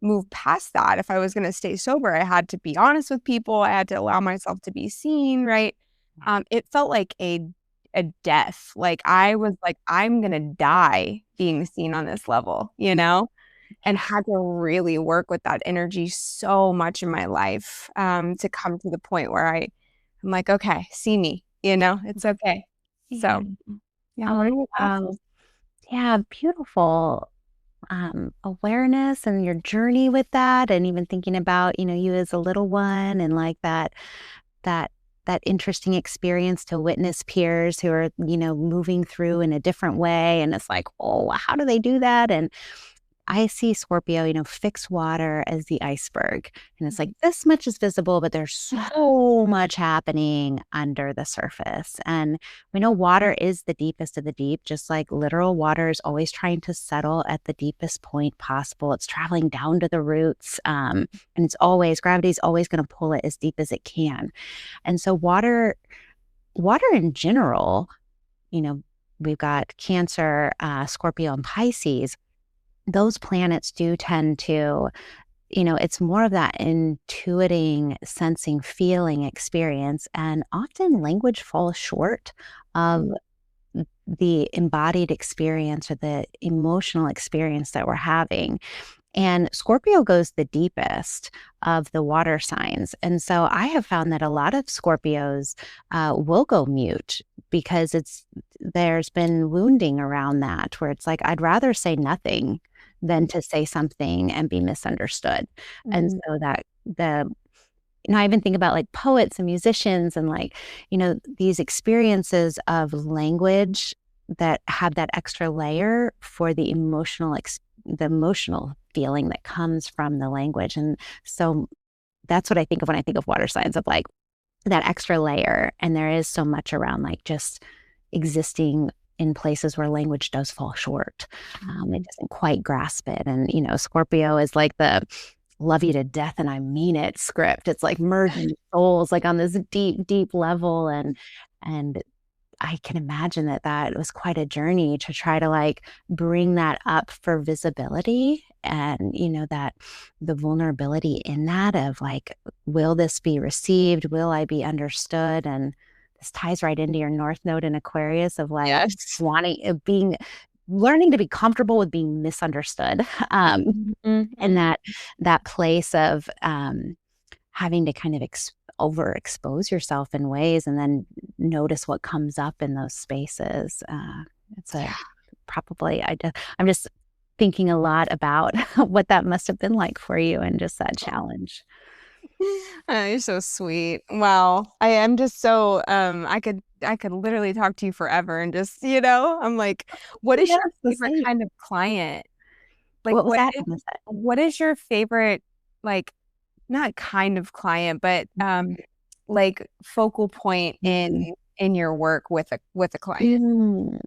move past that, if I was going to stay sober, I had to be honest with people. I had to allow myself to be seen, right? It felt like a death. Like I was like, I'm going to die being seen on this level, and had to really work with that energy so much in my life, to come to the point where I'm like, okay, see me, it's okay. Yeah. So yeah, what are Oh, your thoughts? wow. Yeah, beautiful. Awareness and your journey with that, and even thinking about, you as a little one, and like that that interesting experience to witness peers who are, moving through in a different way. And it's like, oh, how do they do that? And I see Scorpio, fixed water as the iceberg. And it's like this much is visible, but there's so much happening under the surface. And we know water is the deepest of the deep, just like literal water is always trying to settle at the deepest point possible. It's traveling down to the roots. And gravity is always going to pull it as deep as it can. And so water in general, you know, we've got Cancer, Scorpio, and Pisces. Those planets do tend to, it's more of that intuiting, sensing, feeling experience. And often language falls short of the embodied experience or the emotional experience that we're having. And Scorpio goes the deepest of the water signs. And so I have found that a lot of Scorpios will go mute because there's been wounding around that, where it's like, I'd rather say nothing than to say something and be misunderstood. And Mhm. so I even think about like poets and musicians and like, these experiences of language that have that extra layer for the emotional feeling that comes from the language. And so that's what I think of when I think of water signs, of like that extra layer. And there is so much around like just existing in places where language does fall short. It doesn't quite grasp it. And, Scorpio is like the love you to death and I mean it script. It's like merging souls like on this deep, deep level. And I can imagine that was quite a journey to try to like bring that up for visibility, and that the vulnerability in that of like, will this be received? Will I be understood? And this ties right into your North Node in Aquarius of like Yes. learning to be comfortable with being misunderstood. And that place of having to kind of overexpose yourself in ways, and then notice what comes up in those spaces. It's a probably I'm just thinking a lot about what that must have been like for you, and just that challenge. Oh, you're so sweet. Wow. I am just so I could literally talk to you forever and just, I'm like, what is Yes, your the favorite same. kind of client? Like What was that? I missed that. what is your favorite, like, not kind of client, but like focal point in your work with a client? Mm,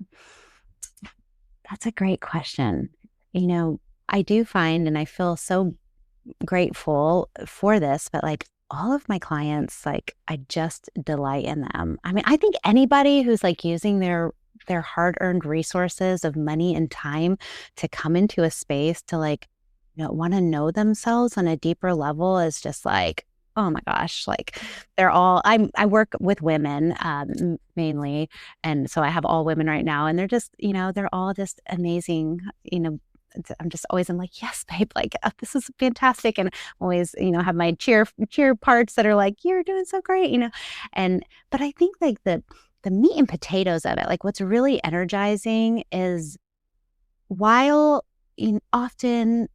that's a great question. I do find, and I feel so grateful for this, but like all of my clients, like I just delight in them. I mean, I think anybody who's like using their hard-earned resources of money and time to come into a space to like, want to know themselves on a deeper level is just like, oh my gosh, like I work with women mainly. And so I have all women right now, and they're just, they're all just amazing. I'm like, yes, babe, like this is fantastic. And always, have my cheer parts that are like, you're doing so great, but I think like the meat and potatoes of it, like what's really energizing is while often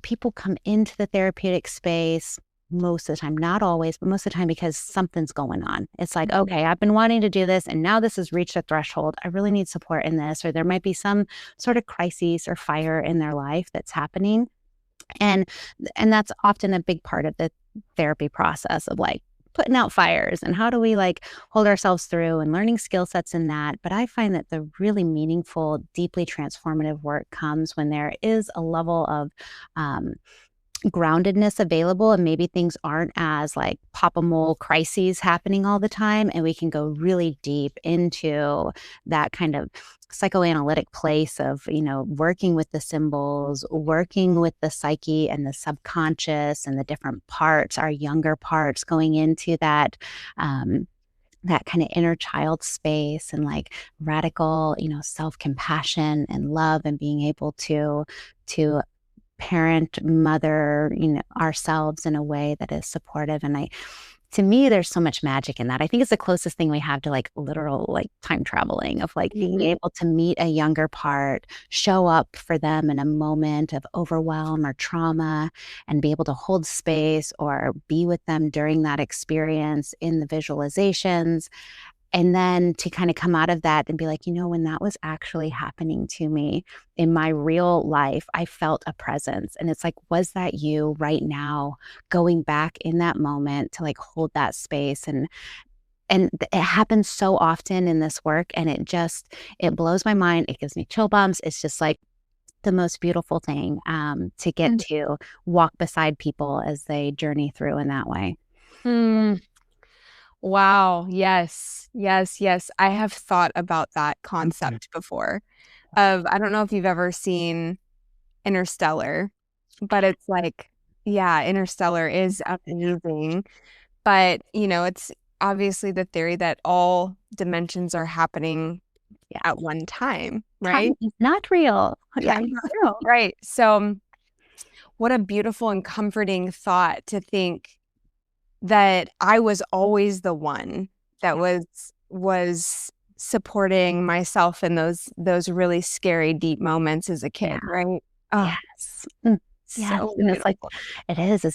people come into the therapeutic space most of the time, not always, but most of the time, because something's going on. It's like, okay, I've been wanting to do this and now this has reached a threshold. I really need support in this, or there might be some sort of crisis or fire in their life that's happening. And that's often a big part of the therapy process of like putting out fires, and how do we like hold ourselves through, and learning skill sets in that. But I find that the really meaningful, deeply transformative work comes when there is a level of groundedness available, and maybe things aren't as like pop-a-mole crises happening all the time, and we can go really deep into that kind of psychoanalytic place of working with the symbols, working with the psyche and the subconscious and the different parts, our younger parts, going into that kind of inner child space, and like radical self-compassion and love, and being able to parent, mother, ourselves in a way that is supportive. And to me, there's so much magic in that. I think it's the closest thing we have to like literal, like time traveling, of like being able to meet a younger part, show up for them in a moment of overwhelm or trauma, and be able to hold space or be with them during that experience in the visualizations. And then to kind of come out of that and be like, when that was actually happening to me in my real life, I felt a presence. And it's like, was that you right now, going back in that moment to like hold that space? And it happens so often in this work, and it blows my mind. It gives me chill bumps. It's just like the most beautiful thing to get to walk beside people as they journey through in that way. Wow. Yes. Yes. Yes. I have thought about that concept before. I don't know if you've ever seen Interstellar, but it's like, yeah, Interstellar is amazing. But, it's obviously the theory that all dimensions are happening at one time, right? Time is not real. Yeah. Time's not real, right? So, what a beautiful and comforting thought to think that I was always the one that was supporting myself in those really scary, deep moments as a kid, right? Oh, Yes. Yes. so And it's like, beautiful. it is.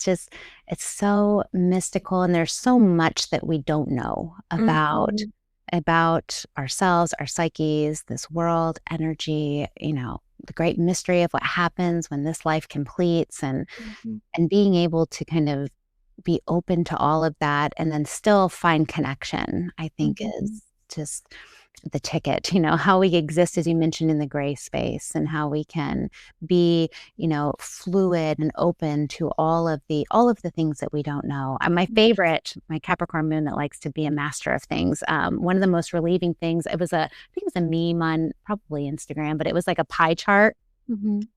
It's so mystical. And there's so much that we don't know Mhm. about ourselves, our psyches, this world, energy, the great mystery of what happens when this life completes, and Mhm. being able to kind of be open to all of that and then still find connection, I think is just the ticket, how we exist, as you mentioned, in the gray space and how we can be, fluid and open to all of the things that we don't know. My favorite, my Capricorn moon that likes to be a master of things. One of the most relieving things, I think it was a meme on probably Instagram, but it was like a pie chart.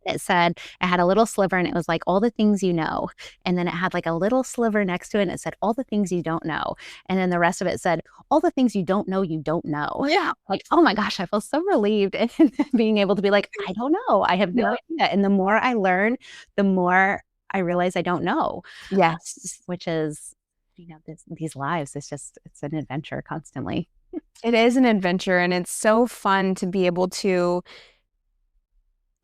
It said, it had a little sliver and it was like all the things you know. And then it had like a little sliver next to it and it said all the things you don't know. And then the rest of it said all the things you don't know you don't know. Yeah. Like, oh my gosh, I feel so relieved in being able to be like, I don't know. I have no idea. And the more I learn, the more I realize I don't know. Yes. Which is, these lives, it's an adventure constantly. It is an adventure, and it's so fun to be able to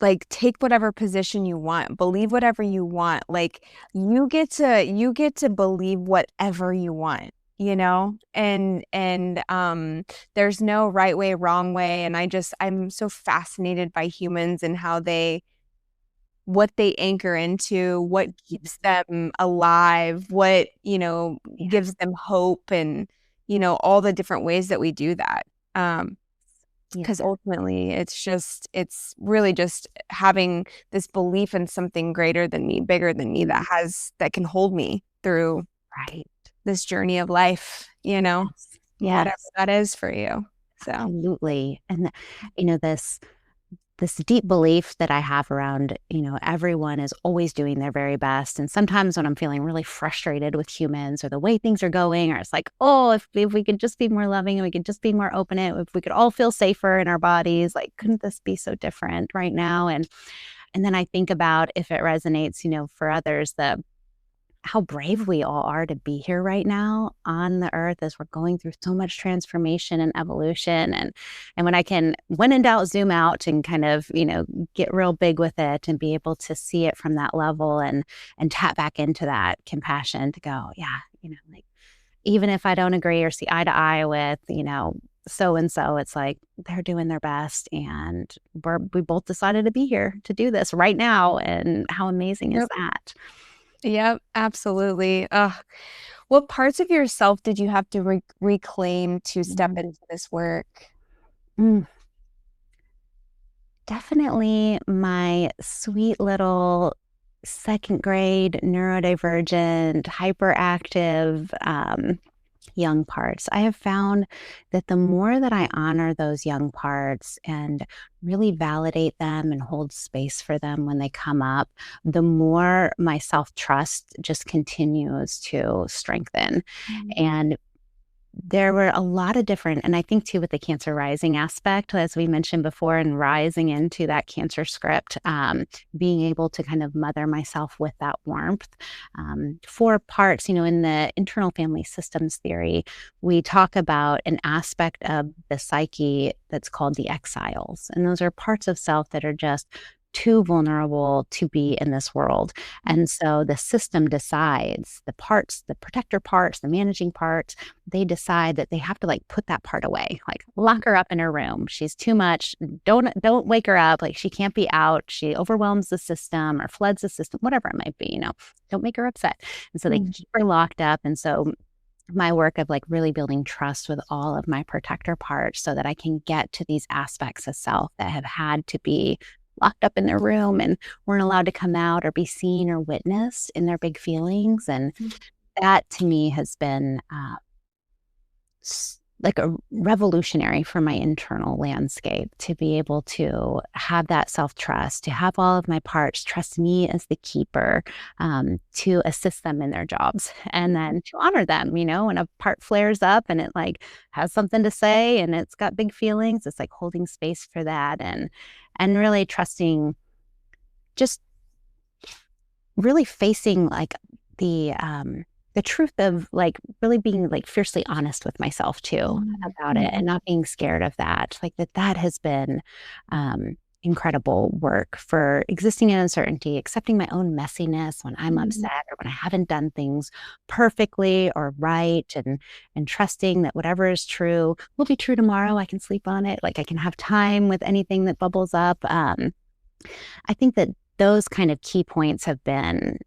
like take whatever position you want, believe whatever you want. Like you get to believe whatever you want, and there's no right way, wrong way. And I'm so fascinated by humans and what they anchor into, what keeps them alive, what, gives them hope, and, all the different ways that we do that. Because ultimately it's really just having this belief in something greater than me, bigger than me, that can hold me through this journey of life, whatever that is for you. So absolutely. And this deep belief that I have around, everyone is always doing their very best. And sometimes when I'm feeling really frustrated with humans or the way things are going, or it's like, oh, if we could just be more loving and we could just be more open, if we could all feel safer in our bodies, like, couldn't this be so different right now? And then I think about, if it resonates, for others, how brave we all are to be here right now on the earth as we're going through so much transformation and evolution. And when in doubt, zoom out and kind of, get real big with it and be able to see it from that level and tap back into that compassion to go, yeah, like, even if I don't agree or see eye to eye with, so and so, it's like they're doing their best and we both decided to be here to do this right now. And how amazing is that? Yep, absolutely. What parts of yourself did you have to reclaim to step into this work? Definitely my sweet little second grade neurodivergent, hyperactive young parts. I have found that the more that I honor those young parts and really validate them and hold space for them when they come up, the more my self-trust just continues to strengthen. And there were a lot of different, and I think too with the Cancer rising aspect, as we mentioned before, and rising into that Cancer script, being able to kind of mother myself with that warmth. 4 parts, in the internal family systems theory, we talk about an aspect of the psyche that's called the exiles. And those are parts of self that are just too vulnerable to be in this world. And so the system decides, the protector parts, the managing parts, they decide that they have to like put that part away, like lock her up in her room. She's too much. Don't wake her up. Like, she can't be out. She overwhelms the system or floods the system, whatever it might be, don't make her upset. And so they keep her locked up. And so my work of like really building trust with all of my protector parts so that I can get to these aspects of self that have had to be locked up in their room and weren't allowed to come out or be seen or witnessed in their big feelings. And that to me has been like a revolutionary for my internal landscape, to be able to have that self-trust, to have all of my parts trust me as the keeper, to assist them in their jobs, and then to honor them, when a part flares up and it like has something to say and it's got big feelings, it's like holding space for that and really trusting, just really facing like the truth of like really being like fiercely honest with myself too about it, and not being scared of that. Like that has been incredible work for existing in uncertainty, accepting my own messiness when I'm upset or when I haven't done things perfectly or right, and trusting that whatever is true will be true tomorrow. I can sleep on it. Like, I can have time with anything that bubbles up. I think that those kind of key points have been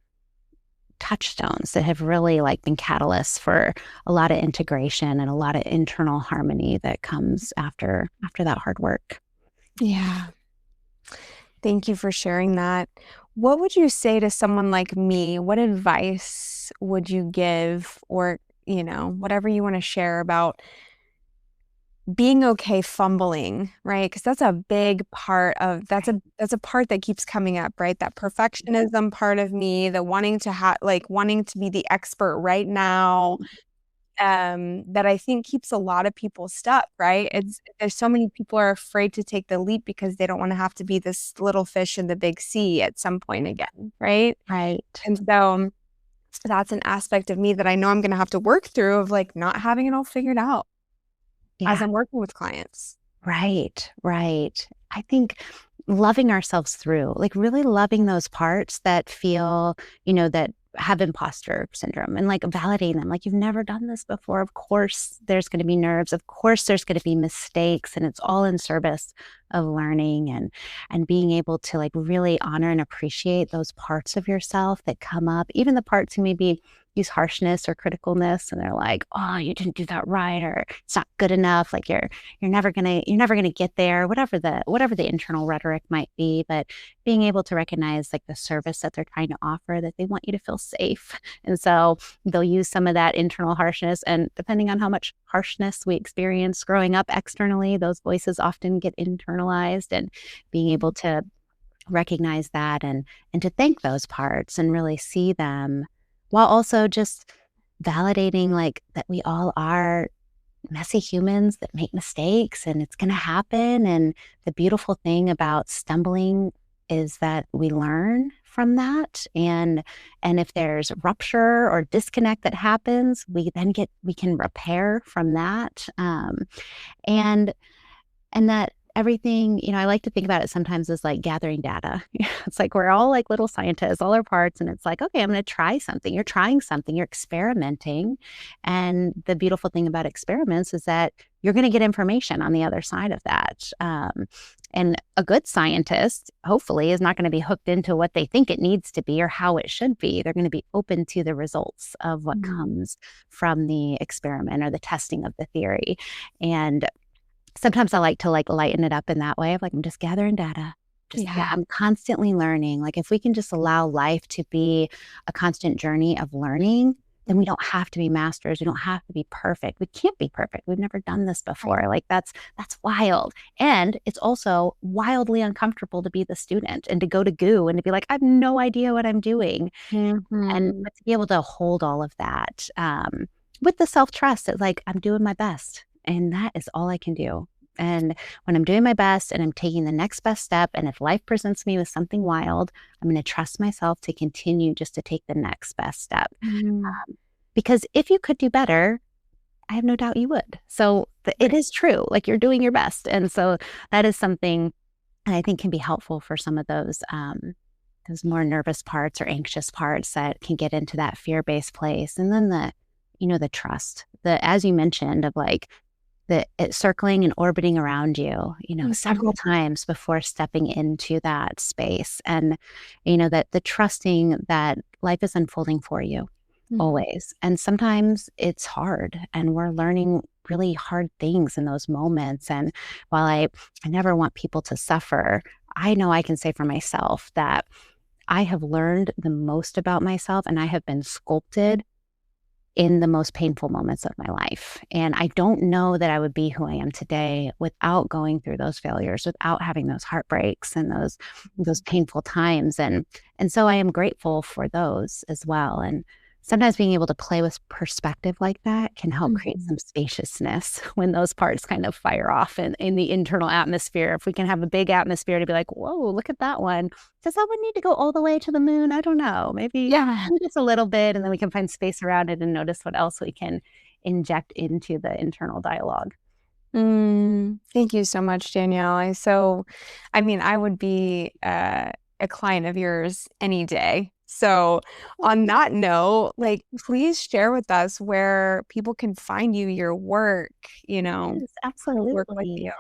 touchstones that have really like been catalysts for a lot of integration and a lot of internal harmony that comes after that hard work. Yeah. Thank you for sharing that. What would you say to someone like me? What advice would you give, or, whatever you want to share about being okay fumbling, right? Because that's a big part of that's a part that keeps coming up, right? That perfectionism part of me, the wanting to wanting to be the expert right now, that I think keeps a lot of people stuck, right? There's so many people are afraid to take the leap because they don't want to have to be this little fish in the big sea at some point again, right? Right. And so that's an aspect of me that I know I'm going to have to work through, of like not having it all figured out as Yeah. I'm working with clients. Right. Right. I think loving ourselves through, like really loving those parts that feel, that have imposter syndrome, and like validating them. Like, you've never done this before. Of course, there's going to be nerves. Of course, there's going to be mistakes, and it's all in service of learning and being able to like really honor and appreciate those parts of yourself that come up, even the parts who maybe use harshness or criticalness, and they're like, oh, you didn't do that right, or it's not good enough. Like you're never gonna get there, whatever the internal rhetoric might be. But being able to recognize like the service that they're trying to offer, that they want you to feel safe. And so they'll use some of that internal harshness. And depending on how much harshness we experience growing up externally, those voices often get internalized. And being able to recognize that and to thank those parts and really see them, while also just validating like that we all are messy humans that make mistakes, and it's going to happen. And the beautiful thing about stumbling is that we learn from that. And if there's rupture or disconnect that happens, we can repair from that. And that everything, I like to think about it sometimes as like gathering data. It's like we're all like little scientists, all our parts, and it's like, okay, I'm going to try something. You're trying something, you're experimenting. And the beautiful thing about experiments is that you're going to get information on the other side of that. And a good scientist, hopefully, is not going to be hooked into what they think it needs to be or how it should be. They're going to be open to the results of what comes from the experiment or the testing of the theory. And sometimes I like to like lighten it up in that way of like, I'm just gathering data. I'm constantly learning. Like, if we can just allow life to be a constant journey of learning, then we don't have to be masters. We don't have to be perfect. We can't be perfect. We've never done this before. Like, that's wild. And it's also wildly uncomfortable to be the student and to go to goo and to be like, I have no idea what I'm doing. And but to be able to hold all of that with the self-trust that like, I'm doing my best. And that is all I can do. And when I'm doing my best and I'm taking the next best step, and if life presents me with something wild, I'm going to trust myself to continue just to take the next best step. Because if you could do better, I have no doubt you would. So it is true. Like, you're doing your best. And so that is something that I think can be helpful for some of those more nervous parts or anxious parts that can get into that fear-based place. And then the trust, as you mentioned, of like, circling and orbiting around you, several times before stepping into that space. And, that the trusting that life is unfolding for you always. And sometimes it's hard, and we're learning really hard things in those moments. And while I never want people to suffer, I know I can say for myself that I have learned the most about myself, and I have been sculpted in the most painful moments of my life. And I don't know that I would be who I am today without going through those failures, without having those heartbreaks and those painful times. And so I am grateful for those as well. And sometimes being able to play with perspective like that can help create some spaciousness when those parts kind of fire off in the internal atmosphere. If we can have a big atmosphere to be like, whoa, look at that one. Does that one need to go all the way to the moon? I don't know. Maybe just a little bit, and then we can find space around it and notice what else we can inject into the internal dialogue. Thank you so much, Danielle. I would be a client of yours any day. So on that note, like, please share with us where people can find you, your work, Yes, absolutely. work with you.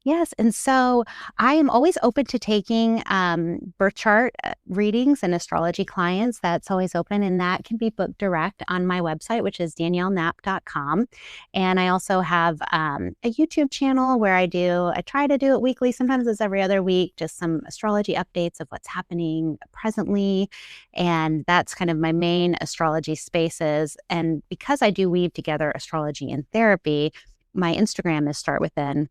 Yes. And so I am always open to taking birth chart readings and astrology clients. That's always open. And that can be booked direct on my website, which is danielleknapp.com. And I also have a YouTube channel where I try to do it weekly. Sometimes it's every other week, just some astrology updates of what's happening presently. And that's kind of my main astrology spaces. And because I do weave together astrology and therapy, my Instagram is Start Within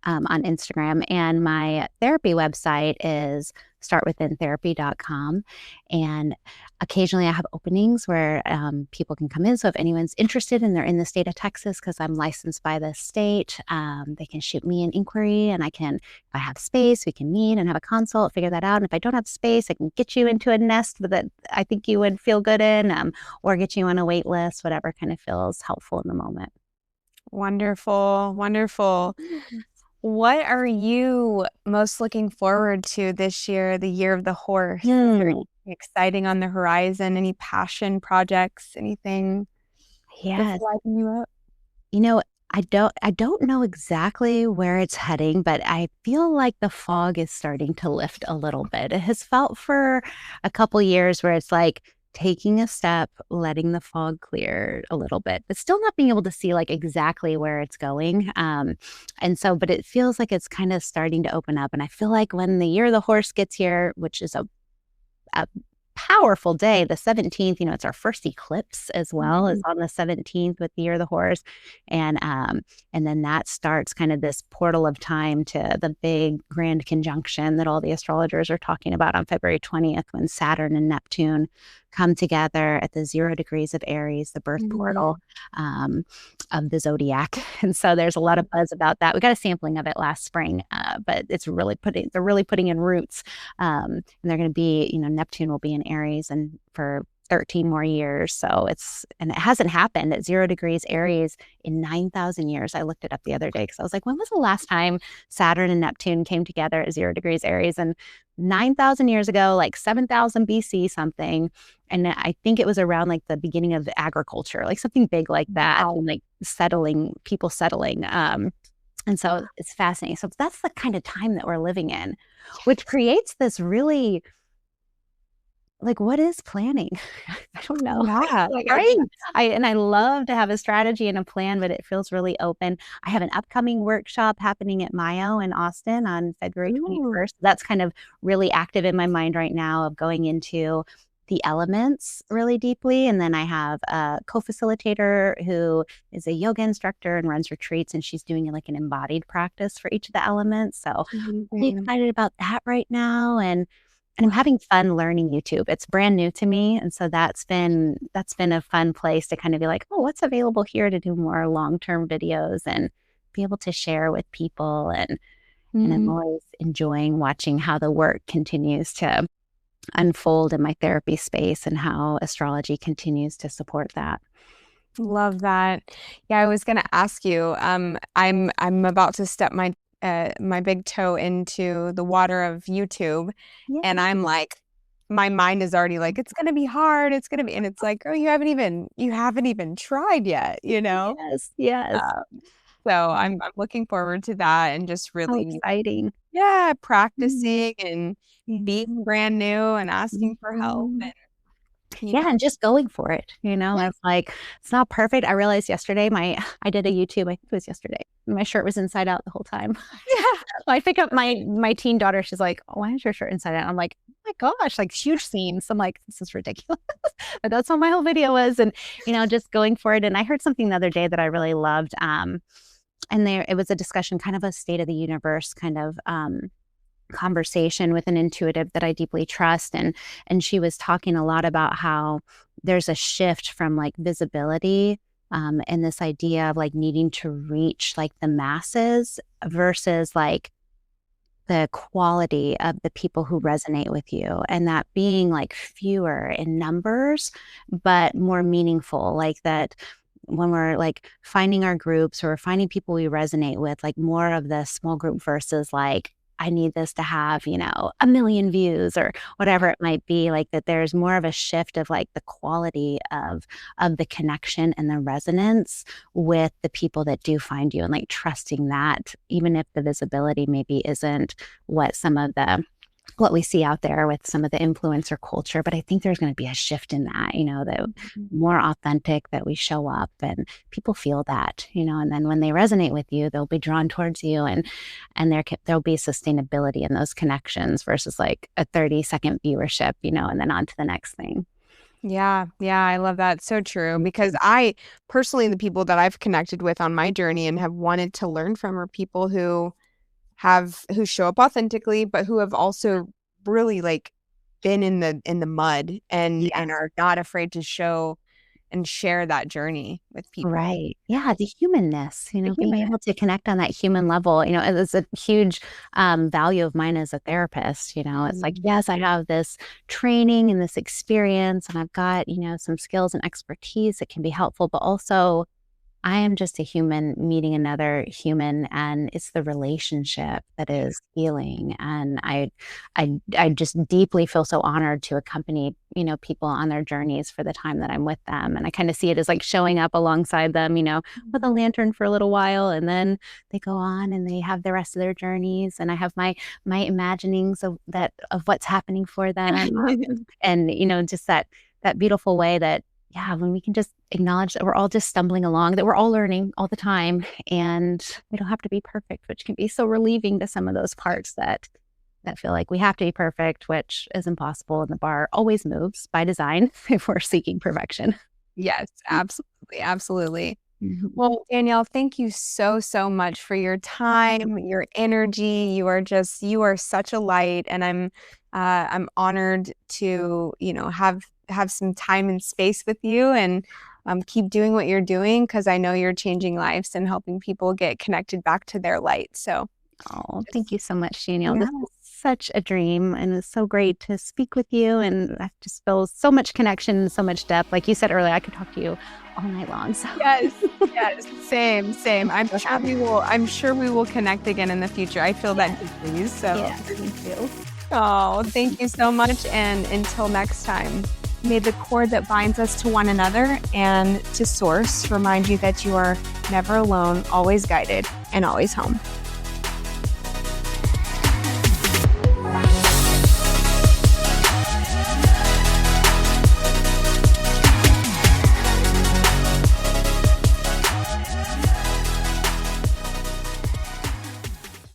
on Instagram. And my therapy website is startwithintherapy.com. And occasionally I have openings where people can come in. So if anyone's interested and they're in the state of Texas, because I'm licensed by the state, they can shoot me an inquiry and if I have space, we can meet and have a consult, figure that out. And if I don't have space, I can get you into a nest that I think you would feel good in, or get you on a wait list, whatever kind of feels helpful in the moment. Wonderful, wonderful. What are you most looking forward to this year, the year of the horse? Is there anything exciting on the horizon? Any passion projects? Anything that's Yes. lighting you up? You know, I don't know exactly where it's heading, but I feel like the fog is starting to lift a little bit. It has felt for a couple years where it's like taking a step, letting the fog clear a little bit, but still not being able to see like exactly where it's going. But it feels like it's kind of starting to open up. And I feel like when the year of the horse gets here, which is a powerful day, the 17th, it's our first eclipse as well, is on the 17th with the year of the horse. And then that starts kind of this portal of time to the big grand conjunction that all the astrologers are talking about on February 20th, when Saturn and Neptune come together at the 0 degrees of Aries, the birth portal of the zodiac. And so there's a lot of buzz about that. We got a sampling of it last spring, but they're really putting in roots. And they're going to be, Neptune will be in Aries and for 13 more years. And it hasn't happened at 0 degrees Aries in 9,000 years. I looked it up the other day because I was like, when was the last time Saturn and Neptune came together at 0 degrees Aries? And 9,000 years ago, like 7,000 BC something. And I think it was around like the beginning of agriculture, like something big like that, and like people settling. And so it's fascinating. So that's the kind of time that we're living in, which creates this really, like, what is planning? I don't know. Yeah, Right. I love to have a strategy and a plan, but it feels really open. I have an upcoming workshop happening at Mayo in Austin on February 21st. That's kind of really active in my mind right now, of going into the elements really deeply. And then I have a co-facilitator who is a yoga instructor and runs retreats, and she's doing like an embodied practice for each of the elements. So I'm really excited about that right now. And I'm having fun learning YouTube. It's brand new to me. And so that's been a fun place to kind of be like, oh, what's available here to do more long-term videos and be able to share with people. And I'm always enjoying watching how the work continues to unfold in my therapy space and how astrology continues to support that. Love that. Yeah, I was gonna ask you. I'm about to step my big toe into the water of YouTube, and I'm like, my mind is already like, it's gonna be hard. It's gonna be, and it's like, oh, you haven't even tried yet, Yes. So I'm looking forward to that, and just really exciting. practicing and being brand new and asking for help. And and just going for it. It's like, it's not perfect. I realized yesterday, I did a YouTube, I think it was yesterday. My shirt was inside out the whole time. I pick up my teen daughter. She's like, oh, why is your shirt inside out? I'm like, oh my gosh, like huge seams. I'm like, this is ridiculous. But that's what my whole video was. And, just going for it. And I heard something the other day that I really loved. And it was a discussion, kind of a state of the universe kind of conversation with an intuitive that I deeply trust. And she was talking a lot about how there's a shift from like visibility and this idea of like needing to reach like the masses versus like the quality of the people who resonate with you, and that being like fewer in numbers, but more meaningful. Like that when we're like finding our groups or finding people we resonate with, like more of the small group versus like I need this to have, 1 million views or whatever it might be, like that there's more of a shift of like the quality of the connection and the resonance with the people that do find you, and like trusting that even if the visibility maybe isn't what we see out there with some of the influencer culture. But I think there's going to be a shift in that, the more authentic that we show up, and people feel that, and then when they resonate with you, they'll be drawn towards you, and there'll be sustainability in those connections versus like a 30-second viewership, and then on to the next thing. Yeah, I love that. So true. Because I personally, the people that I've connected with on my journey and have wanted to learn from are people who show up authentically, but who have also really like been in the mud and are not afraid to show and share that journey with people. Right. Yeah. The humanness, being able to connect on that human level, it's a huge value of mine as a therapist. It's like, yes, I have this training and this experience, and I've got, some skills and expertise that can be helpful, but also I am just a human meeting another human, and it's the relationship that is healing. And I just deeply feel so honored to accompany, people on their journeys for the time that I'm with them. And I kind of see it as like showing up alongside them, with a lantern for a little while, and then they go on and they have the rest of their journeys. And I have my imaginings of what's happening for them. And, just that beautiful way that, yeah, when we can just acknowledge that we're all just stumbling along, that we're all learning all the time, and we don't have to be perfect, which can be so relieving to some of those parts that feel like we have to be perfect, which is impossible. And the bar always moves by design if we're seeking perfection. Yes, absolutely. Absolutely. Well, Danielle, thank you so, so much for your time, your energy. You are such a light, and I'm honored to, have some time and space with you, and keep doing what you're doing, because I know you're changing lives and helping people get connected back to their light. So, thank you so much, Danielle. This is such a dream, and it's so great to speak with you. And I just feel so much connection and so much depth. Like you said earlier, I could talk to you all night long. So. Yes, same. I'm sure we will connect again in the future. I feel that deeply. So, thank you. Oh, thank you so much. And until next time. May the cord that binds us to one another and to Source remind you that you are never alone, always guided, and always home.